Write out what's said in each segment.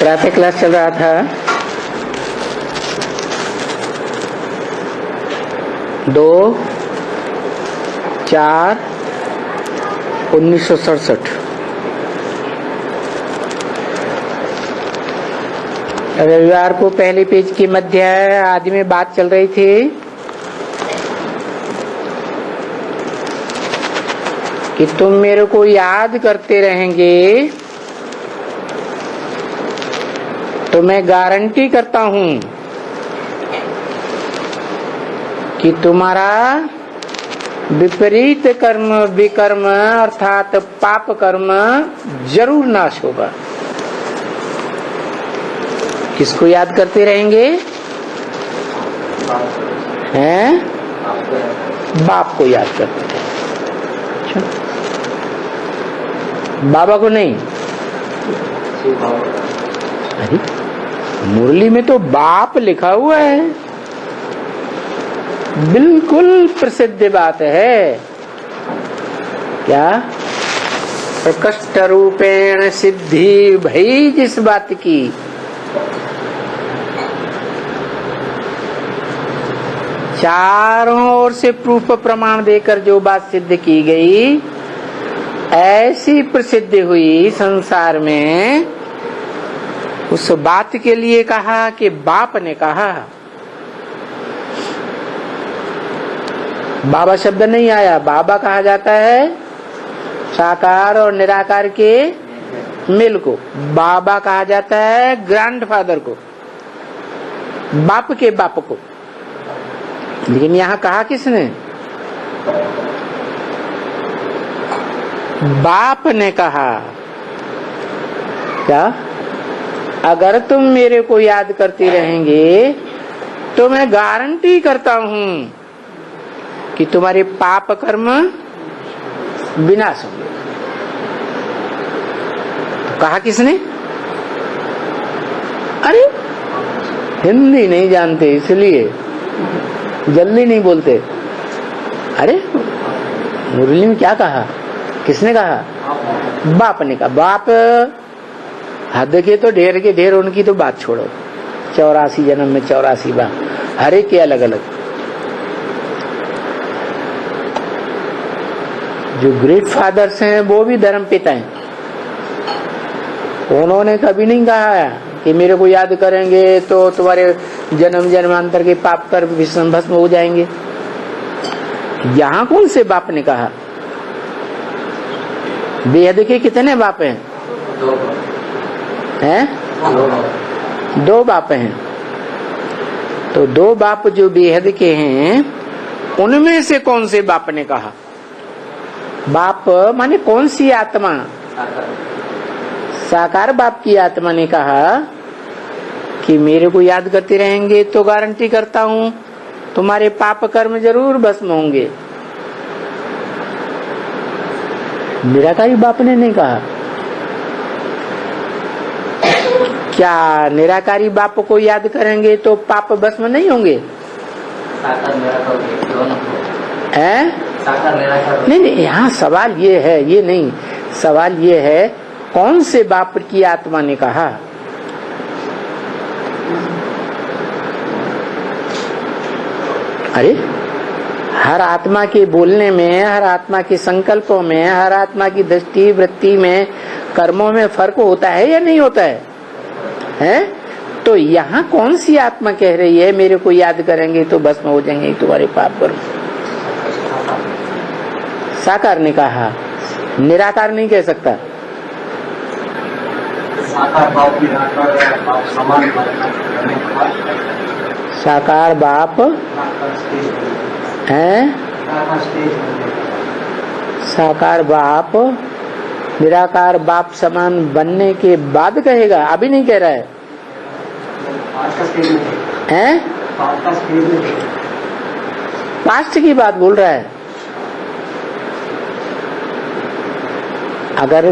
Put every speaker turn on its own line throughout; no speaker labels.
प्रातः क्लास चल रहा था 2/4/1967। रविवार को पहले पेज के मध्य आदि में बात चल रही थी कि तुम मेरे को याद करते रहेंगे तो मैं गारंटी करता हूं कि तुम्हारा विपरीत कर्म विकर्म अर्थात पाप कर्म जरूर नाश होगा। किसको याद करते रहेंगे? हैं? बाप को याद करते रहेंगे। अच्छा, बाबा को नहीं। अरे मुरली में तो बाप लिखा हुआ है, बिल्कुल प्रसिद्ध बात है। क्या? प्रकट रूपेण सिद्धि भई जिस बात की, चारों ओर से प्रूफ प्रमाण देकर जो बात सिद्ध की गई, ऐसी प्रसिद्ध हुई संसार में, उस बात के लिए कहा कि बाप ने कहा। बाबा शब्द नहीं आया। बाबा कहा जाता है साकार और निराकार के मिल को। बाबा कहा जाता है ग्रैंडफादर को, बाप के बाप को। लेकिन यहाँ कहा किसने? बाप ने कहा। क्या? अगर तुम मेरे को याद करते रहेंगे तो मैं गारंटी करता हूं कि तुम्हारे पाप कर्म विनाश होंगे। तो कहा किसने? अरे हिंदी नहीं जानते इसलिए जल्दी नहीं बोलते। अरे मुरली में क्या कहा? किसने कहा? बाप ने कहा। बाप हद के तो ढेर के ढेर, उनकी तो बात छोड़ो। 84 जन्म में 84 बार, हर एक के अलग अलग। जो ग्रेट फादर्स हैं वो भी धर्म पिता हैं। उन्होंने कभी नहीं कहा कि मेरे को याद करेंगे तो तुम्हारे जन्म जन्मांतर के पाप कर भस्म हो जाएंगे। यहाँ कौन से बाप ने कहा? बेहद के कितने बाप हैं? हैं? 2 बाप हैं। तो 2 बाप जो बेहद के हैं, उनमें से कौन से बाप ने कहा? बाप माने कौन सी आत्मा? साकार बाप की आत्मा ने कहा कि मेरे को याद करते रहेंगे तो गारंटी करता हूं तुम्हारे पाप कर्म जरूर भस्म होंगे। निराकारी बाप ने नहीं कहा। क्या निराकारी बाप को याद करेंगे तो पाप भस्म नहीं होंगे? हैं? नहीं, यहाँ सवाल ये है, ये नहीं, सवाल ये है कौन से बाप की आत्मा ने कहा? अरे हर आत्मा के बोलने में, हर आत्मा के संकल्पों में, हर आत्मा की दृष्टि वृत्ति में, कर्मों में फर्क होता है या नहीं होता है? हैं? तो यहाँ कौन सी आत्मा कह रही है मेरे को याद करेंगे तो भस्म हो जाएंगे तुम्हारे पाप कर्म? साकार ने कहा, निराकार नहीं कह सकता। साकार बाप है, साकार बाप निराकार बाप समान बनने के बाद कहेगा, अभी नहीं कह रहा है। हैं? पास्ट की बात बोल रहा है। अगर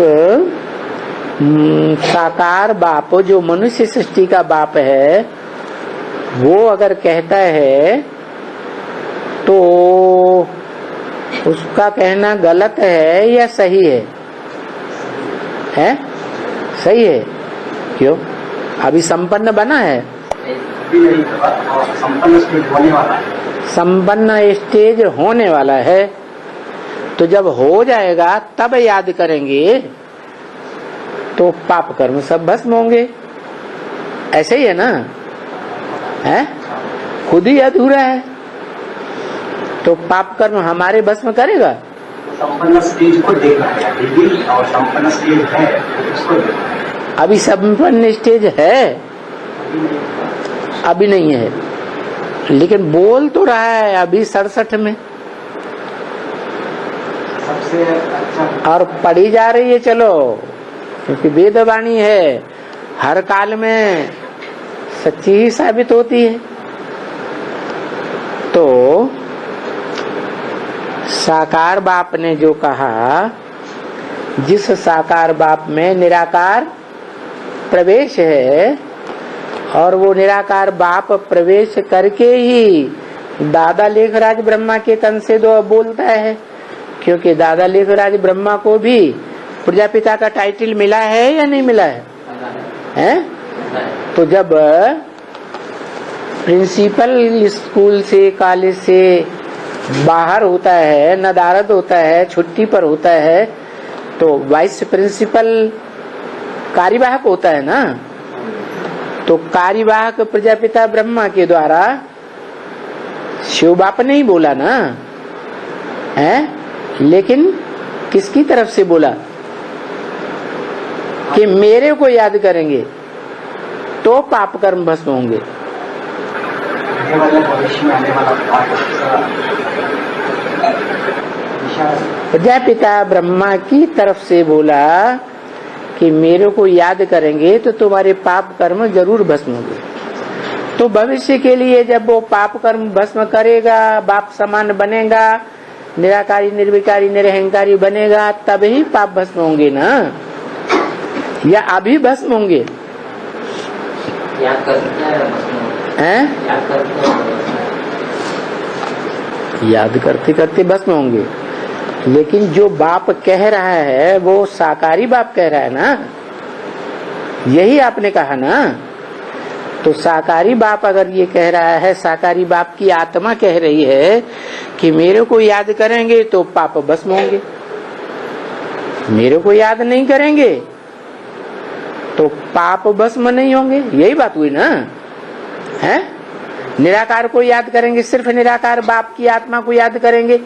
साकार बाप जो मनुष्य सृष्टि का बाप है, वो अगर कहता है तो उसका कहना गलत है या सही है? सही है। क्यों? अभी संपन्न बना है,
संपन्न स्टेज होने वाला है।
संपन्न स्टेज होने वाला है। तो जब हो जाएगा तब याद करेंगे तो पाप कर्म सब भस्म होंगे। ऐसे ही है ना, है? खुद ही अधूरा है तो पाप कर्म हमारे भस्म करेगा।
संपन्न स्टेज को देखना है अभी, और संपन्न स्टेज है उसको देखना है।
अभी संपन्न स्टेज है, अभी नहीं है, लेकिन बोल तो रहा है अभी 67 में,
सबसे अच्छा
और पढ़ी जा रही है। चलो, क्योंकि वेदवाणी है, हर काल में सच्ची ही साबित होती है। तो साकार बाप ने जो कहा, जिस साकार बाप में निराकार प्रवेश है, और वो निराकार बाप प्रवेश करके ही दादा लेखराज ब्रह्मा के तन से दो बोलता है। क्योंकि दादा लेखराज ब्रह्मा को भी प्रजापिता का टाइटल मिला है या नहीं मिला है, हैं? तो जब प्रिंसिपल स्कूल से, कॉलेज से बाहर होता है, नदारद होता है, छुट्टी पर होता है, तो वाइस प्रिंसिपल कार्यवाहक होता है ना। तो कार्यवाहक प्रजापिता ब्रह्मा के द्वारा शिव बाप ने ही बोला ना, है? लेकिन किसकी तरफ से बोला कि मेरे को याद करेंगे तो पाप कर्म भस्म होंगे। प्रजापिता ब्रह्मा की तरफ से बोला कि मेरे को याद करेंगे तो तुम्हारे पाप कर्म जरूर भस्म होंगे। तो भविष्य के लिए जब वो पाप कर्म भस्म करेगा, बाप समान बनेगा, निराकारी निर्विकारी निरहंकारी बनेगा, तभी पाप भस्म होंगे ना, या अभी भस्म होंगे?
याद
करते करते भस्म होंगे। लेकिन जो बाप कह रहा है वो साकारी बाप कह रहा है ना, यही आपने कहा ना। तो साकारी बाप अगर ये कह रहा है, साकारी बाप की आत्मा कह रही है कि मेरे को याद करेंगे तो पाप भस्म होंगे, मेरे को याद नहीं करेंगे तो पाप भस्म नहीं होंगे। यही बात हुई ना, है? निराकार को याद करेंगे, सिर्फ निराकार बाप की आत्मा को याद करेंगे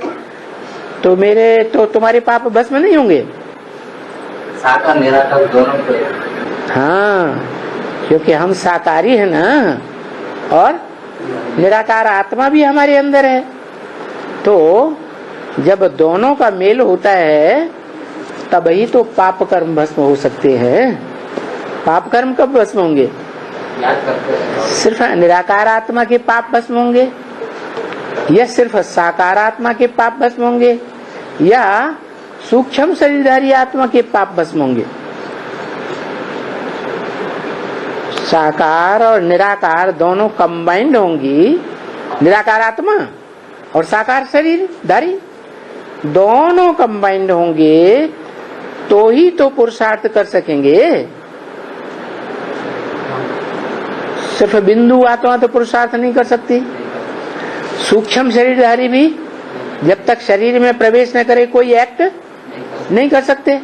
तो तुम्हारे पाप भस्म नहीं होंगे।
साकार निराकार दोनों को।
हाँ, क्योंकि हम साकारी है ना, और निराकार आत्मा भी हमारे अंदर है। तो जब दोनों का मेल होता है तभी तो पाप कर्म भस्म हो सकते हैं। पाप कर्म कब भस्म होंगे? सिर्फ निराकार आत्मा के पाप भस्म होंगे, या सिर्फ साकार आत्मा के पाप भस्म होंगे, या सूक्ष्म शरीरधारी आत्मा के पाप भस्म होंगे? साकार और निराकार दोनों कंबाइंड होंगी। निराकार आत्मा और साकार शरीरधारी दोनों कंबाइंड होंगे तो ही तो पुरुषार्थ कर सकेंगे। सिर्फ बिंदु आत्मा तो पुरुषार्थ नहीं कर सकती। सूक्ष्म शरीरधारी भी जब तक शरीर में प्रवेश न करे कोई एक्ट नहीं कर सकते।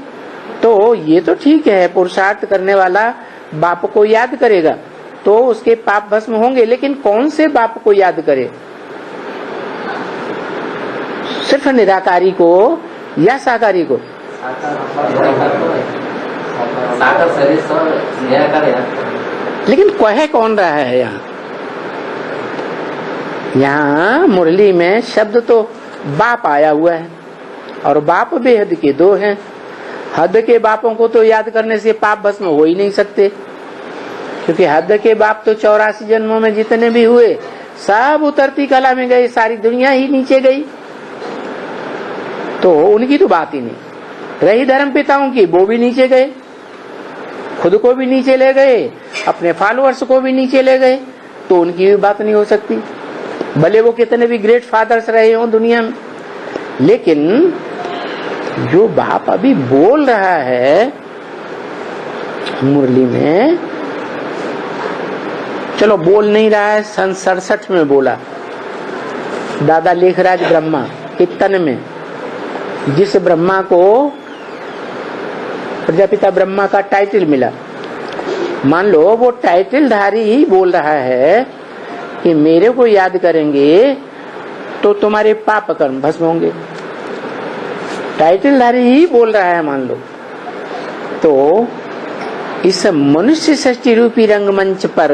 तो ये तो ठीक है, पुरुषार्थ करने वाला बाप को याद करेगा तो उसके पाप भस्म होंगे, लेकिन कौन से बाप को याद करे? सिर्फ निराकारी को या साकारी को?
साकार शरीर से निराकार है।
लेकिन कहे कौन रहा है यहाँ? यहाँ मुरली में शब्द तो बाप आया हुआ है, और बाप बेहद के दो हैं। हद के बापों को तो याद करने से पाप भस्म हो ही नहीं सकते, क्योंकि हद के बाप तो 84 जन्मों में जितने भी हुए सब उतरती कला में गए, सारी दुनिया ही नीचे गई, तो उनकी तो बात ही नहीं रही। धर्म पिताओं की, वो भी नीचे गए, खुद को भी नीचे ले गए, अपने फॉलोअर्स को भी नीचे ले गए, तो उनकी भी बात नहीं हो सकती, भले वो कितने भी ग्रेट फादर्स रहे हों दुनिया में। लेकिन जो बाप अभी बोल रहा है मुरली में चलो बोल नहीं रहा है, सन 67 में बोला दादा लेखराज ब्रह्मा कीर्तन में, जिस ब्रह्मा को प्रजापिता ब्रह्मा का टाइटल मिला। मान लो वो टाइटल धारी ही बोल रहा है कि मेरे को याद करेंगे तो तुम्हारे पाप कर्म भस्म होंगे। टाइटल धारी ही बोल रहा है मान लो, तो इस मनुष्य सृष्टि रूपी रंगमंच पर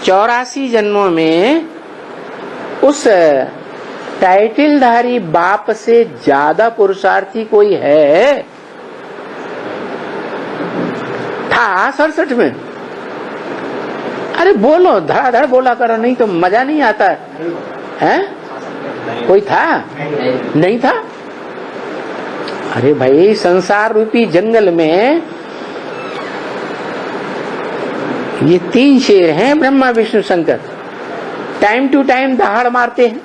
84 जन्मों में उस टाइटल धारी बाप से ज्यादा पुरुषार्थी कोई है? था 67 में। अरे बोलो, धड़ाधड़ बोला करो, नहीं तो मजा नहीं आता है। कोई था? नहीं था। अरे भाई, संसार रूपी जंगल में ये 3 शेर हैं, Brahma Vishnu Shankar, time to time दहाड़ मारते हैं,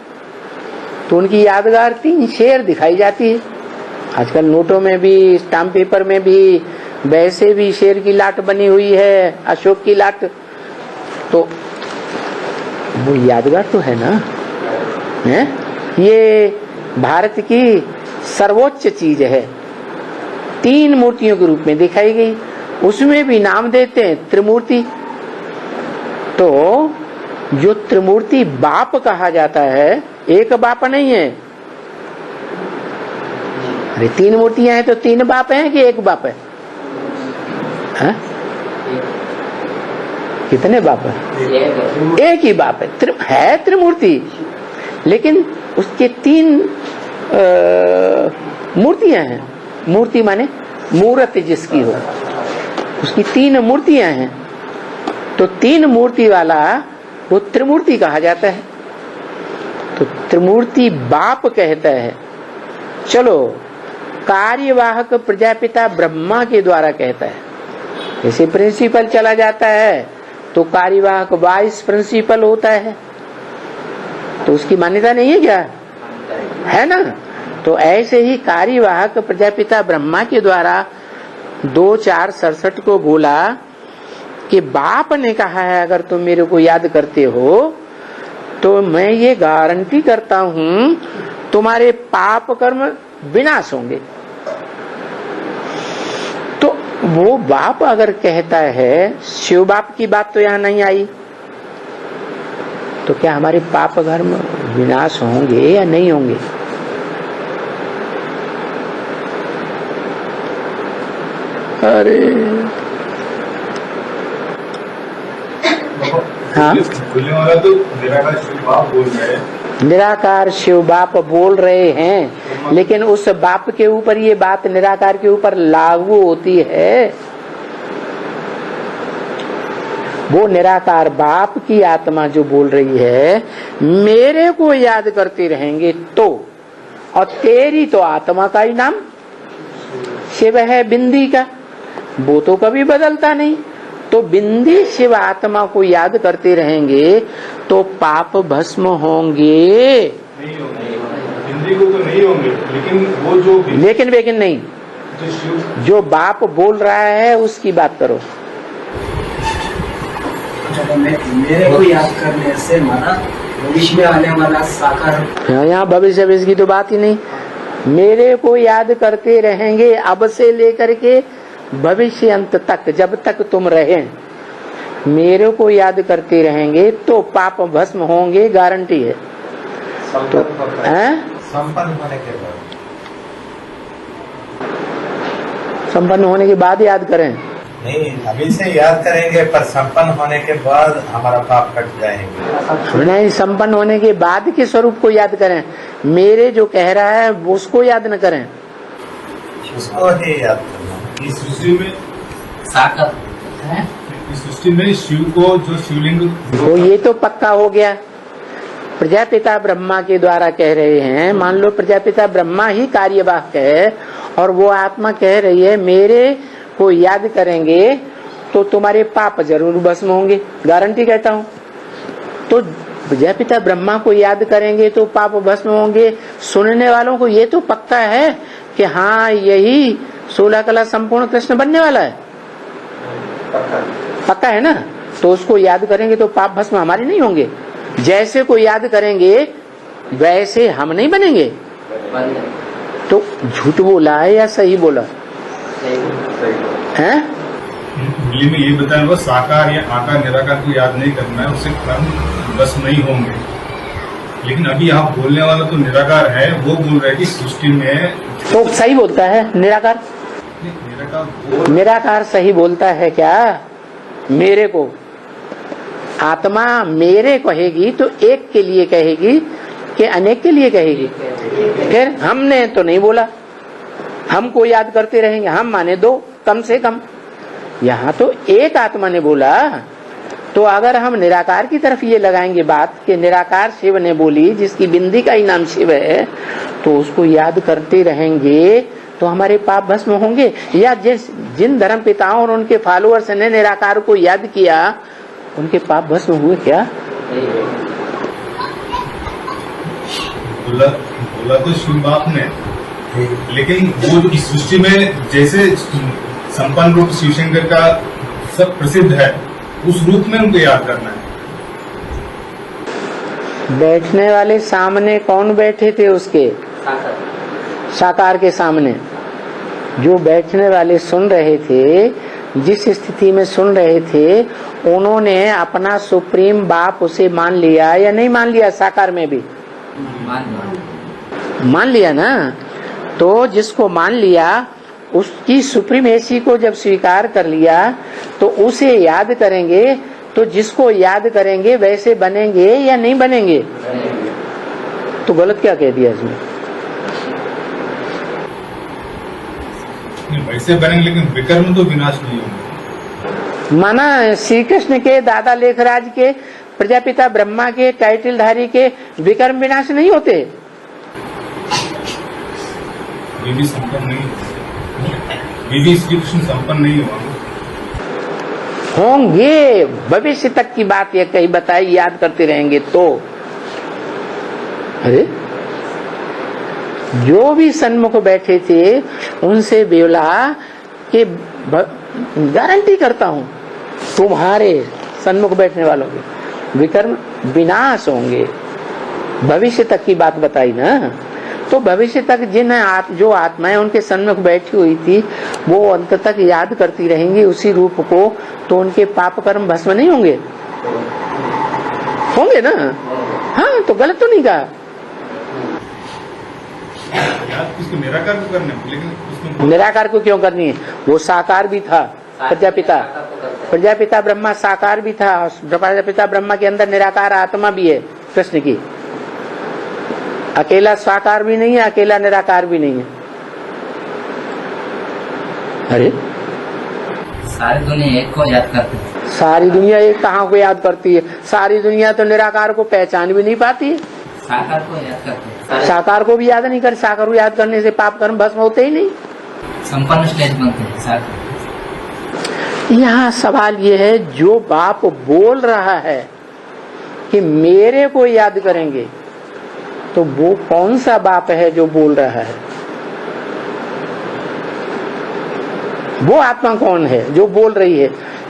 तो उनकी यादगार 3 शेर दिखाई जाती है। आजकल नोटों में भी, स्टाम्प पेपर में भी वैसे भी शेर की लाट बनी हुई है, अशोक की लाट, तो वो यादगार तो है ना, है? ये भारत की सर्वोच्च चीज है, 3 मूर्तियों के रूप में दिखाई गई, उसमें भी नाम देते हैं त्रिमूर्ति। तो जो त्रिमूर्ति बाप कहा जाता है, एक बाप नहीं है। अरे 3 मूर्तियां हैं तो 3 बाप हैं कि एक बाप है? हा? कितने बाप है? एक ही बाप है त्रिमूर्ति, लेकिन उसके 3 मूर्तियां हैं। मूर्ति माने मूर्त जिसकी हो, उसकी 3 मूर्तियां हैं, तो 3 मूर्ति वाला वो त्रिमूर्ति कहा जाता है। तो त्रिमूर्ति बाप कहता है। चलो, कार्यवाहक प्रजापिता ब्रह्मा के द्वारा कहता है। जैसे प्रिंसिपल चला जाता है तो कार्यवाहक वाइस प्रिंसिपल होता है, तो उसकी मान्यता नहीं है क्या? है ना? तो ऐसे ही कार्यवाहक प्रजापिता ब्रह्मा के द्वारा 2-4-67 को बोला कि बाप ने कहा है अगर तुम मेरे को याद करते हो तो मैं ये गारंटी करता हूं तुम्हारे पाप कर्म विनाश होंगे। तो वो बाप अगर कहता है, शिव बाप की बात तो यहाँ नहीं आई, तो क्या हमारे पाप कर्म विनाश होंगे या नहीं होंगे? अरे हाँ,
तो निराकार शिव बाप बोल रहे हैं।
निराकार शिव बाप बोल रहे हैं, लेकिन उस बाप के ऊपर ये बात निराकार के ऊपर लागू होती है। वो निराकार बाप की आत्मा जो बोल रही है, मेरे को याद करते रहेंगे तो, और तेरी तो आत्मा का ही नाम शिव है, बिंदी का, वो तो कभी बदलता नहीं। तो बिंदी शिव आत्मा को याद करते रहेंगे तो पाप भस्म होंगे?
नहीं होंगे, हिंदी को तो नहीं होंगे, लेकिन वो जो
लेकिन नहीं, जो बाप बोल रहा है उसकी बात करो।
मेरे को याद करने से माना भविष्य में आने वाला साकार।
यहाँ भविष्य की तो बात ही नहीं। मेरे को याद करते रहेंगे अब से लेकर के भविष्य अंत तक, जब तक तुम रहे मेरे को याद करते रहेंगे तो पाप भस्म होंगे, गारंटी है। तो
संपन्न होने के बाद,
संपन्न होने के बाद याद करें?
नहीं, अभी से याद करेंगे, पर संपन्न होने के बाद हमारा पाप कट जाएंगे।
नहीं, संपन्न होने के बाद के स्वरूप को याद करें। मेरे जो कह रहा है उसको याद न करें,
उसको ही याद करना। इस सृष्टि में
साकर है,
इस सृष्टि में शिव को जो शिवलिंग,
तो ये तो पक्का हो गया। प्रजापिता ब्रह्मा के द्वारा कह रहे हैं, मान लो प्रजापिता ब्रह्मा ही कार्यवाहक है और वो आत्मा कह रही है मेरे को याद करेंगे तो तुम्हारे पाप जरूर भस्म होंगे, गारंटी कहता हूँ। तो प्रजापिता ब्रह्मा को याद करेंगे तो पाप भस्म होंगे। सुनने वालों को ये तो पक्का है कि हाँ, यही 16 कला संपूर्ण कृष्ण बनने वाला है, पक्का है ना? तो उसको याद करेंगे तो पाप भस्म हमारे नहीं होंगे। जैसे को याद करेंगे वैसे हम नहीं बनेंगे। तो झूठ बोला है या सही बोला है?
हिंदी में ये बताया हुआ साकार या आकार निराकार को याद नहीं करना है, उससे कर्म बस नहीं होंगे। लेकिन अभी आप बोलने वाला तो निराकार है, वो बोल रहे कि सृष्टि में
तो सही बोलता है निराकार। निराकार सही बोलता है क्या? मेरे को आत्मा मेरे कहेगी तो एक के लिए कहेगी कि अनेक के लिए कहेगी? फिर हमने तो नहीं बोला, हमको याद करते रहेंगे, हम माने दो कम से कम। यहाँ तो एक आत्मा ने बोला। तो अगर हम निराकार की तरफ ये लगाएंगे बात कि निराकार शिव ने बोली, जिसकी बिंदी का ही नाम शिव है, तो उसको याद करते रहेंगे तो हमारे पाप भस्म होंगे। या जिन धर्म पिताओं और उनके फॉलोअर्स ने निराकार को याद किया उनके पाप भस्म हुए क्या?
बोला तो शिव बाप ने, लेकिन वो इस सृष्टि में जैसे संपन्न रूप शिवशंकर का सब प्रसिद्ध है, उस रूप में उनको याद करना है।
बैठने वाले सामने कौन बैठे थे? उसके साकार के सामने जो बैठने वाले सुन रहे थे, जिस स्थिति में सुन रहे थे, उन्होंने अपना सुप्रीम बाप उसे मान लिया या नहीं मान लिया? साकार में भी मान लिया ना। तो जिसको मान लिया, उसकी सुप्रीमेसी को जब स्वीकार कर लिया तो उसे याद करेंगे। तो जिसको याद करेंगे वैसे बनेंगे या नहीं बनेंगे? तो गलत क्या कह दिया इसमें?
वैसे बनेंगे, लेकिन विकर्म तो विनाश नहीं होंगे।
माना श्री कृष्ण के, दादा लेखराज के, प्रजापिता ब्रह्मा के, टाइटलधारी के विकर्म विनाश नहीं होते?
ये भी संपन्न नहीं, ये भी श्री कृष्ण संपन्न नहीं हुआ।
होंगे, भविष्य तक की बात ये कहीं बताई, याद करते रहेंगे तो। अरे जो भी सन्मुख बैठे थे उनसे बोला कि गारंटी करता हूं तुम्हारे सन्मुख बैठने वालों के विकर्म विनाश होंगे। भविष्य तक की बात बताई ना। तो भविष्य तक जो आत्माएं उनके सन्मुख बैठी हुई थी वो अंत तक याद करती रहेंगी उसी रूप को, तो उनके पाप कर्म भस्म नहीं होंगे? होंगे ना। हाँ, तो गलत तो नहीं कहा।
निराकार को करने, लेकिन
निराकार को क्यों करनी है? वो साकार भी था, प्रजापिता ब्रह्मा साकार भी था। प्रजापिता ब्रह्मा के अंदर निराकार आत्मा भी है कृष्ण की। अकेला साकार भी नहीं है, अकेला निराकार भी नहीं है। अरे
सारी दुनिया एक को याद करती है।
सारी दुनिया एक कहाँ को याद करती है? सारी दुनिया तो निराकार को पहचान भी नहीं पाती है।
साकार को याद करते हैं।
साकार को भी याद नहीं कर। साकार को याद करने से पाप कर्म भस्म होते ही नहीं।
संपन्न स्टेज बनते हैं साकार।
यहाँ सवाल ये है, जो बाप बोल रहा है कि मेरे को याद करेंगे, तो वो कौन सा बाप है जो बोल रहा है? वो आत्मा कौन है जो बोल रही है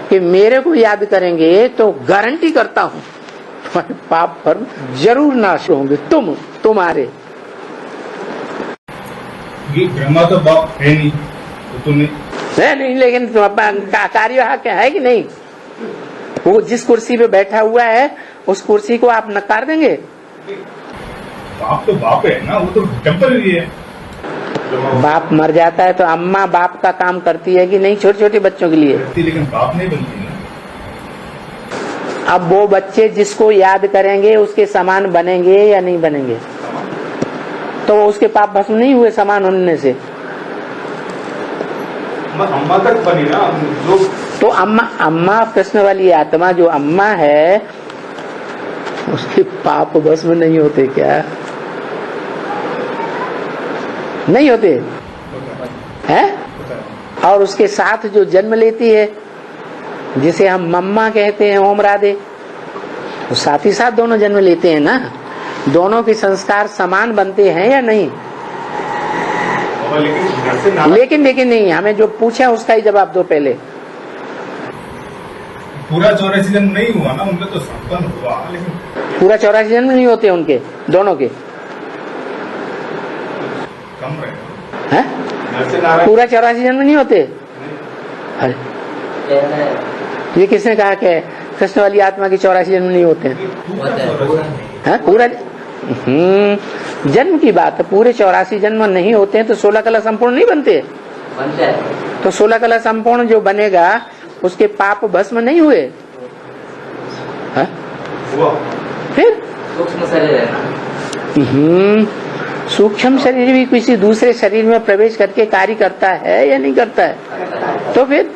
कि मेरे को याद करेंगे तो गारंटी करता हूं तुम्हारे पाप कर्म जरूर नाश होंगे, तुम्हारे।
ब्रह्मा तो बाप है नहीं, तो
नहीं, लेकिन कार्यवाहक है कि नहीं? वो जिस कुर्सी पे बैठा हुआ है उस कुर्सी को आप नकार देंगे?
बाप तो बाप है ना, वो तो टेम्पररी है।
बाप मर जाता है तो अम्मा बाप का काम करती है कि नहीं? छोटे छोटे बच्चों के लिए,
लेकिन बाप नहीं बनती ना।
अब वो बच्चे जिसको याद करेंगे उसके समान बनेंगे या नहीं बनेंगे? तो उसके पाप भस्म नहीं हुए समान होने से?
अम्मा तक बनी ना जो।
तो अम्मा कृष्ण वाली आत्मा जो अम्मा है उसके पाप भस्म नहीं होते क्या? नहीं होते हैं? और उसके साथ जो जन्म लेती है, जिसे हम मम्मा कहते हैं, ओम राधे, तो साथ ही साथ दोनों जन्म लेते हैं ना। दोनों के संस्कार समान बनते हैं या नहीं? लेकिन नहीं, हमें जो पूछा उसका ही जवाब दो पहले।
पूरा 84 जन्म नहीं हुआ ना उनका, तो संपन्न हुआ, लेकिन
पूरा 84 जन्म नहीं होते उनके, दोनों के
कम रहे।
हैं? पूरा 84 जन्म नहीं होते। अरे ये किसने कहा कि कृष्ण वाली आत्मा की 84 जन्म नहीं होते हैं? पूरा जन्म की बात है, पूरे 84 जन्म नहीं होते हैं तो 16 कला संपूर्ण नहीं बनते। तो 16 कला संपूर्ण जो बनेगा उसके पाप भस्म नहीं हुए है? फिर
सूक्ष्म शरीर है ना,
सूक्ष्म शरीर भी किसी दूसरे शरीर में प्रवेश करके कार्य करता है या नहीं करता है? तो फिर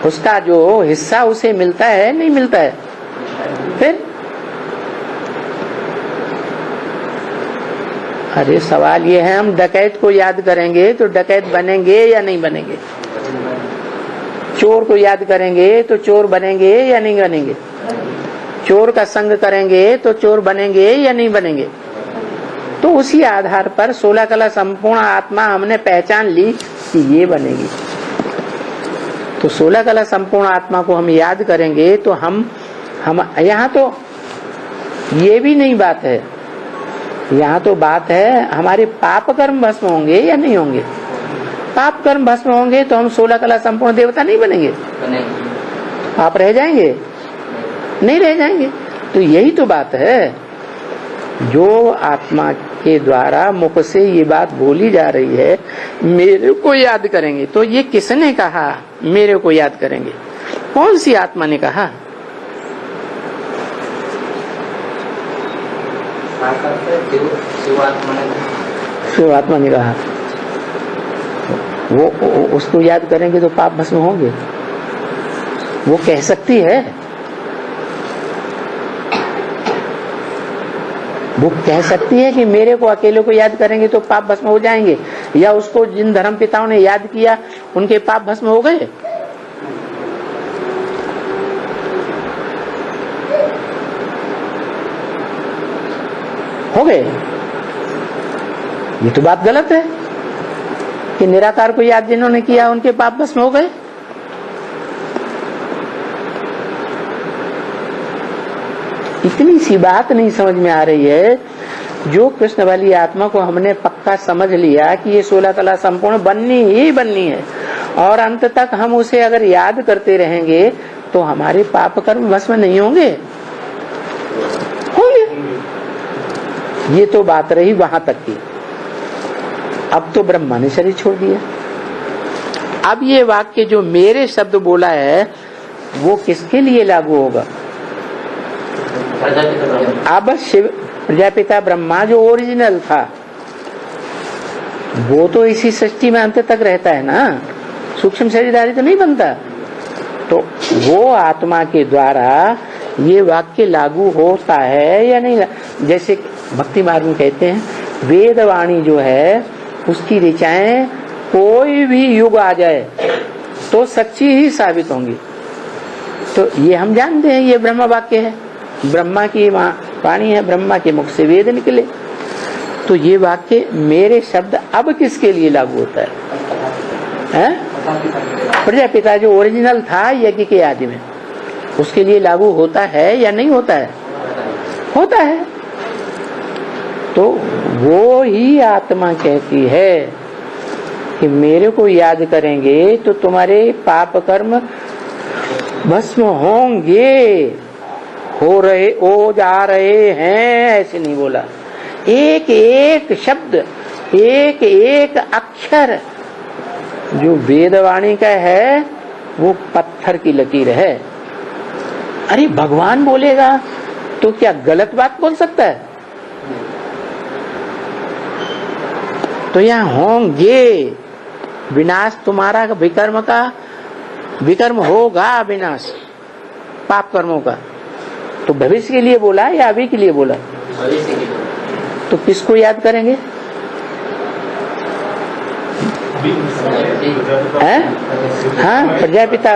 उसका जो हिस्सा उसे मिलता है नहीं मिलता है? फिर अरे सवाल ये है, हम डकैत को याद करेंगे तो डकैत बनेंगे या नहीं बनेंगे? चोर को याद करेंगे तो चोर बनेंगे या नहीं बनेंगे? चोर का संग करेंगे तो चोर बनेंगे या नहीं बनेंगे? तो उसी आधार पर 16 कला संपूर्ण आत्मा हमने पहचान ली कि ये बनेगी। तो 16 कला संपूर्ण आत्मा को हम याद करेंगे तो हम यहाँ तो ये भी नहीं बात है, यहाँ तो बात है हमारे पाप कर्म भस्म होंगे या नहीं होंगे। पाप कर्म भस्म होंगे तो हम 16 कला संपूर्ण देवता नहीं बनेंगे, पाप रह जाएंगे? नहीं रह जाएंगे। तो यही तो बात है, जो आत्मा के द्वारा मुख से ये बात बोली जा रही है, मेरे को याद करेंगे। तो ये किसने कहा मेरे को याद करेंगे? कौन सी आत्मा ने कहा? शिवात्मा ने कहा। वो उसको याद करेंगे तो पाप भस्म होंगे, वो कह सकती है, वो कह सकती है कि मेरे को अकेले को याद करेंगे तो पाप भस्म हो जाएंगे, या उसको जिन धर्म पिताओं ने याद किया उनके पाप भस्म हो गए? हो गए? ये तो बात गलत है कि निराकार को याद जिन्होंने किया उनके पाप भस्म हो गए। इतनी सी बात नहीं समझ में आ रही है। जो कृष्ण वाली आत्मा को हमने पक्का समझ लिया कि ये 16 कला संपूर्ण बननी ही बननी है, और अंत तक हम उसे अगर याद करते रहेंगे तो हमारे पाप कर्म भस्म नहीं होंगे? होंगे। ये तो बात रही वहां तक की। अब तो ब्रह्मा ने शरीर छोड़ दिया। अब ये वाक्य जो मेरे शब्द बोला है वो किसके लिए लागू होगा? अब शिव प्रजापिता ब्रह्मा जो ओरिजिनल था वो तो इसी सृष्टि में अंत तक रहता है ना, सूक्ष्म शरीरधारी तो नहीं बनता। तो वो आत्मा के द्वारा ये वाक्य लागू होता है या नहीं? जैसे भक्ति मार्ग में कहते हैं वेदवाणी जो है उसकी ऋचाएं कोई भी युग आ जाए तो सच्ची ही साबित होंगी। तो ये हम जानते हैं ये ब्रह्म वाक्य है, ब्रह्मा की वाणी है, ब्रह्मा के मुख से वेद निकले। तो ये वाक्य मेरे शब्द अब किसके लिए लागू होता है? प्रजापिता जो ओरिजिनल था यज्ञ के आदि में, उसके लिए लागू होता है या नहीं होता है? होता है। तो वो ही आत्मा कहती है कि मेरे को याद करेंगे तो तुम्हारे पाप कर्म भस्म होंगे, हो जा रहे हैं, ऐसे नहीं बोला। एक एक शब्द, एक एक अक्षर जो वेदवाणी का है वो पत्थर की लकीर है। अरे भगवान बोलेगा तो क्या गलत बात बोल सकता है? तो यहाँ होंगे विनाश तुम्हारा, विकर्म का विकर्म होगा, विनाश पाप कर्मों का। तो भविष्य के लिए बोला या अभी के लिए बोला? तो किसको याद करेंगे? हाँ, प्रजापिता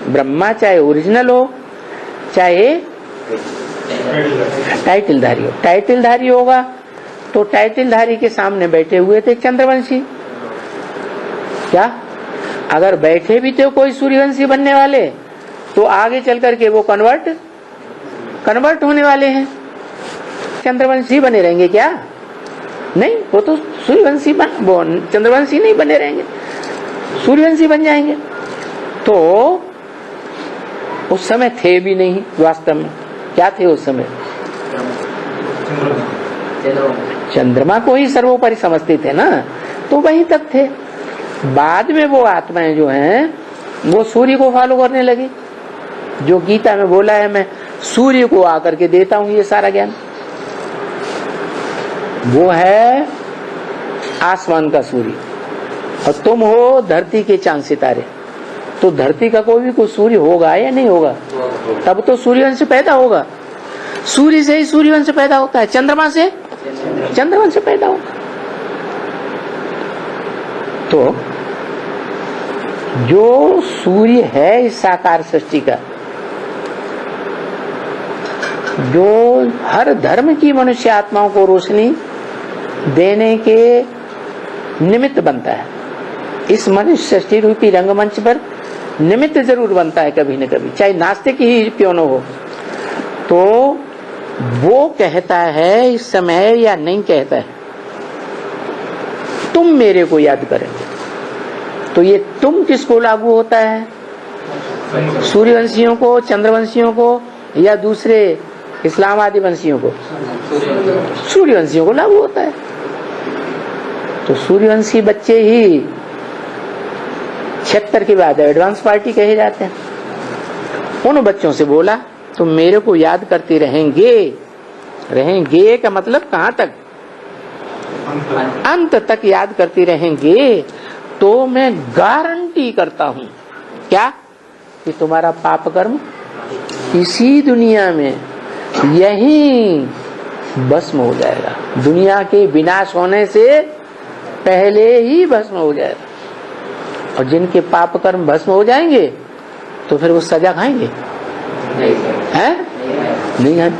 ब्रह्मा चाहे ओरिजिनल हो चाहे टाइटलधारी हो। टाइटलधारी होगा तो टाइटलधारी के सामने बैठे हुए थे चंद्रवंशी। क्या अगर बैठे भी थे कोई सूर्यवंशी बनने वाले तो आगे चल करके वो कन्वर्ट होने वाले हैं। चंद्रवंशी बने रहेंगे क्या? नहीं, वो तो सूर्यवंशी वो चंद्रवंशी नहीं बने रहेंगे, सूर्यवंशी बन जाएंगे। तो उस समय थे भी नहीं, वास्तव में क्या थे उस समय? चंद्रमा को ही सर्वोपरि समझते थे ना, तो वहीं तक थे। बाद में वो आत्माएं जो हैं वो सूर्य को फॉलो करने लगी। जो गीता में बोला है, मैं सूर्य को आकर के देता हूं ये सारा ज्ञान, वो है आसमान का सूर्य, और तुम हो धरती के चांद सितारे। तो धरती का कोई सूर्य होगा या नहीं होगा? तब तो सूर्यवंश पैदा होगा। सूर्य से ही सूर्यवंश पैदा होता है, चंद्रमा से चंद्रवंश पैदा होगा। तो जो सूर्य है इस साकार सृष्टि का, जो हर धर्म की मनुष्य आत्माओं को रोशनी देने के निमित्त बनता है, इस मनुष्य सृष्टि रूपी रंगमंच पर निमित्त जरूर बनता है कभी न कभी, चाहे नास्तिक ही क्यों न हो। तो वो कहता है इस समय, या नहीं कहता है, तुम मेरे को याद करेंगे। तो ये तुम किसको लागू होता है? सूर्यवंशियों को, चंद्रवंशियों को, या दूसरे इस्लाम आदि वंशियों को? सूर्यवंशियों को लागू होता है। तो सूर्यवंशी बच्चे ही 76 के बाद एडवांस पार्टी कहे जाते हैं। उन बच्चों से बोला तुम मेरे को याद करते रहेंगे। रहेंगे का मतलब कहाँ तक? अंत तक याद करते रहेंगे। तो मैं गारंटी करता हूं क्या कि तुम्हारा पाप कर्म इसी दुनिया में यही भस्म हो जाएगा, दुनिया के विनाश होने से पहले ही भस्म हो जाएगा। और जिनके पाप कर्म भस्म हो जाएंगे तो फिर वो सजा खाएंगे? हैं? नहीं है।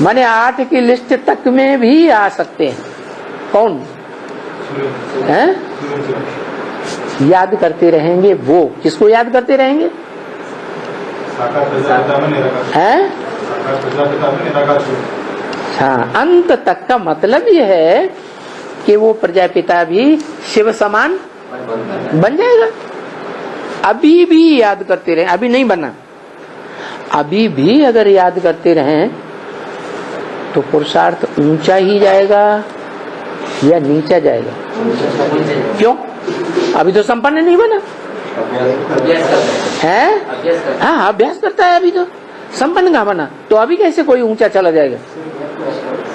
माने 8 की लिस्ट तक में भी आ सकते हैं। कौन है? याद करते रहेंगे। वो किसको याद करते रहेंगे? हैं? हाँ, अंत तक का मतलब ये है कि वो प्रजापिता भी शिव समान बन जाएगा। अभी भी याद करते रहे, अभी नहीं बना, अभी भी अगर याद करते रहें तो पुरुषार्थ ऊंचा ही जाएगा या नीचा जाएगा? क्यों? अभी तो संपन्न नहीं बना है। हाँ, अभ्यास करता है, अभी तो संपन्न कहाँ बना, तो अभी कैसे कोई ऊंचा चला जाएगा?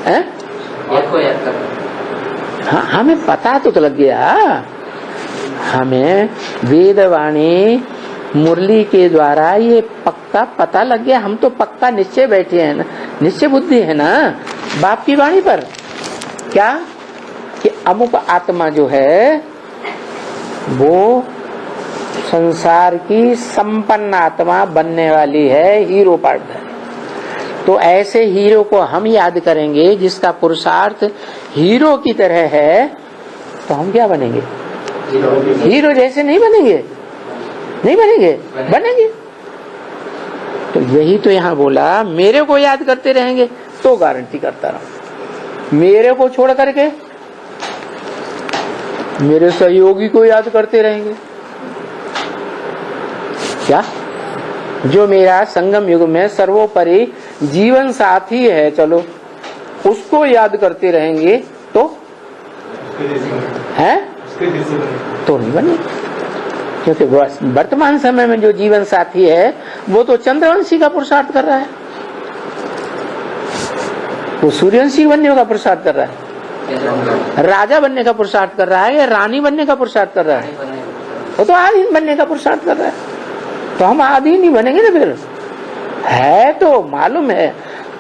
है? हाँ, हमें पता तो लग गया, हमें वेदवाणी मुरली के द्वारा ये पक्का पता लग गया। हम तो पक्का निश्चय बैठे हैं ना, निश्चय बुद्धि है ना बाप की वाणी पर। क्या कि अमुक आत्मा जो है वो संसार की संपन्न आत्मा बनने वाली है, हीरो पार्टनर। तो ऐसे हीरो को हम याद करेंगे जिसका पुरुषार्थ हीरो की तरह है, तो हम क्या बनेंगे? हीरो जैसे नहीं बनेंगे, नहीं बनेंगे, बनेंगे। तो यही तो यहाँ बोला, मेरे को याद करते रहेंगे तो गारंटी करता रहा। मेरे को छोड़ करके मेरे सहयोगी को याद करते रहेंगे क्या? जो मेरा संगम युग में सर्वोपरि जीवन साथी है, चलो उसको याद करते रहेंगे तो है, तो नहीं बने। क्योंकि वर्तमान समय में जो जीवन साथी है वो तो चंद्रवंशी का पुरुषार्थ कर रहा है, वो सूर्यवंशी बनने का पुरुषार्थ कर रहा है, राजा बनने का पुरुषार्थ कर रहा है या रानी बनने का पुरुषार्थ कर रहा है? वो तो आधीन बनने का पुरुषार्थ कर रहा है। तो हम आधीन ही बनेंगे ना फिर। है तो मालूम है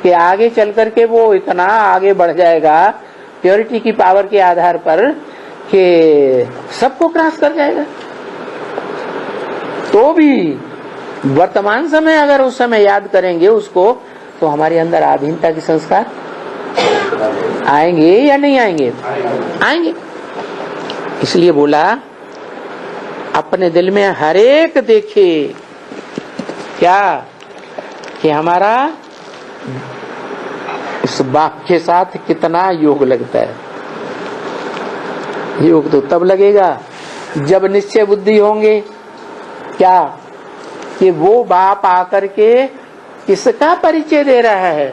कि आगे चल करके वो इतना आगे बढ़ जाएगा प्योरिटी की पावर के आधार पर कि सबको क्रॉस कर जाएगा। तो भी वर्तमान समय अगर उस समय याद करेंगे उसको, तो हमारे अंदर आधीनता के संस्कार आएंगे या नहीं आएंगे? आएंगे। इसलिए बोला अपने दिल में हर एक देखे क्या कि हमारा इस वाक्य के साथ कितना योग लगता है। योग तो तब लगेगा जब निश्चय बुद्धि होंगे। क्या कि वो बाप आकर के किसका परिचय दे रहा है?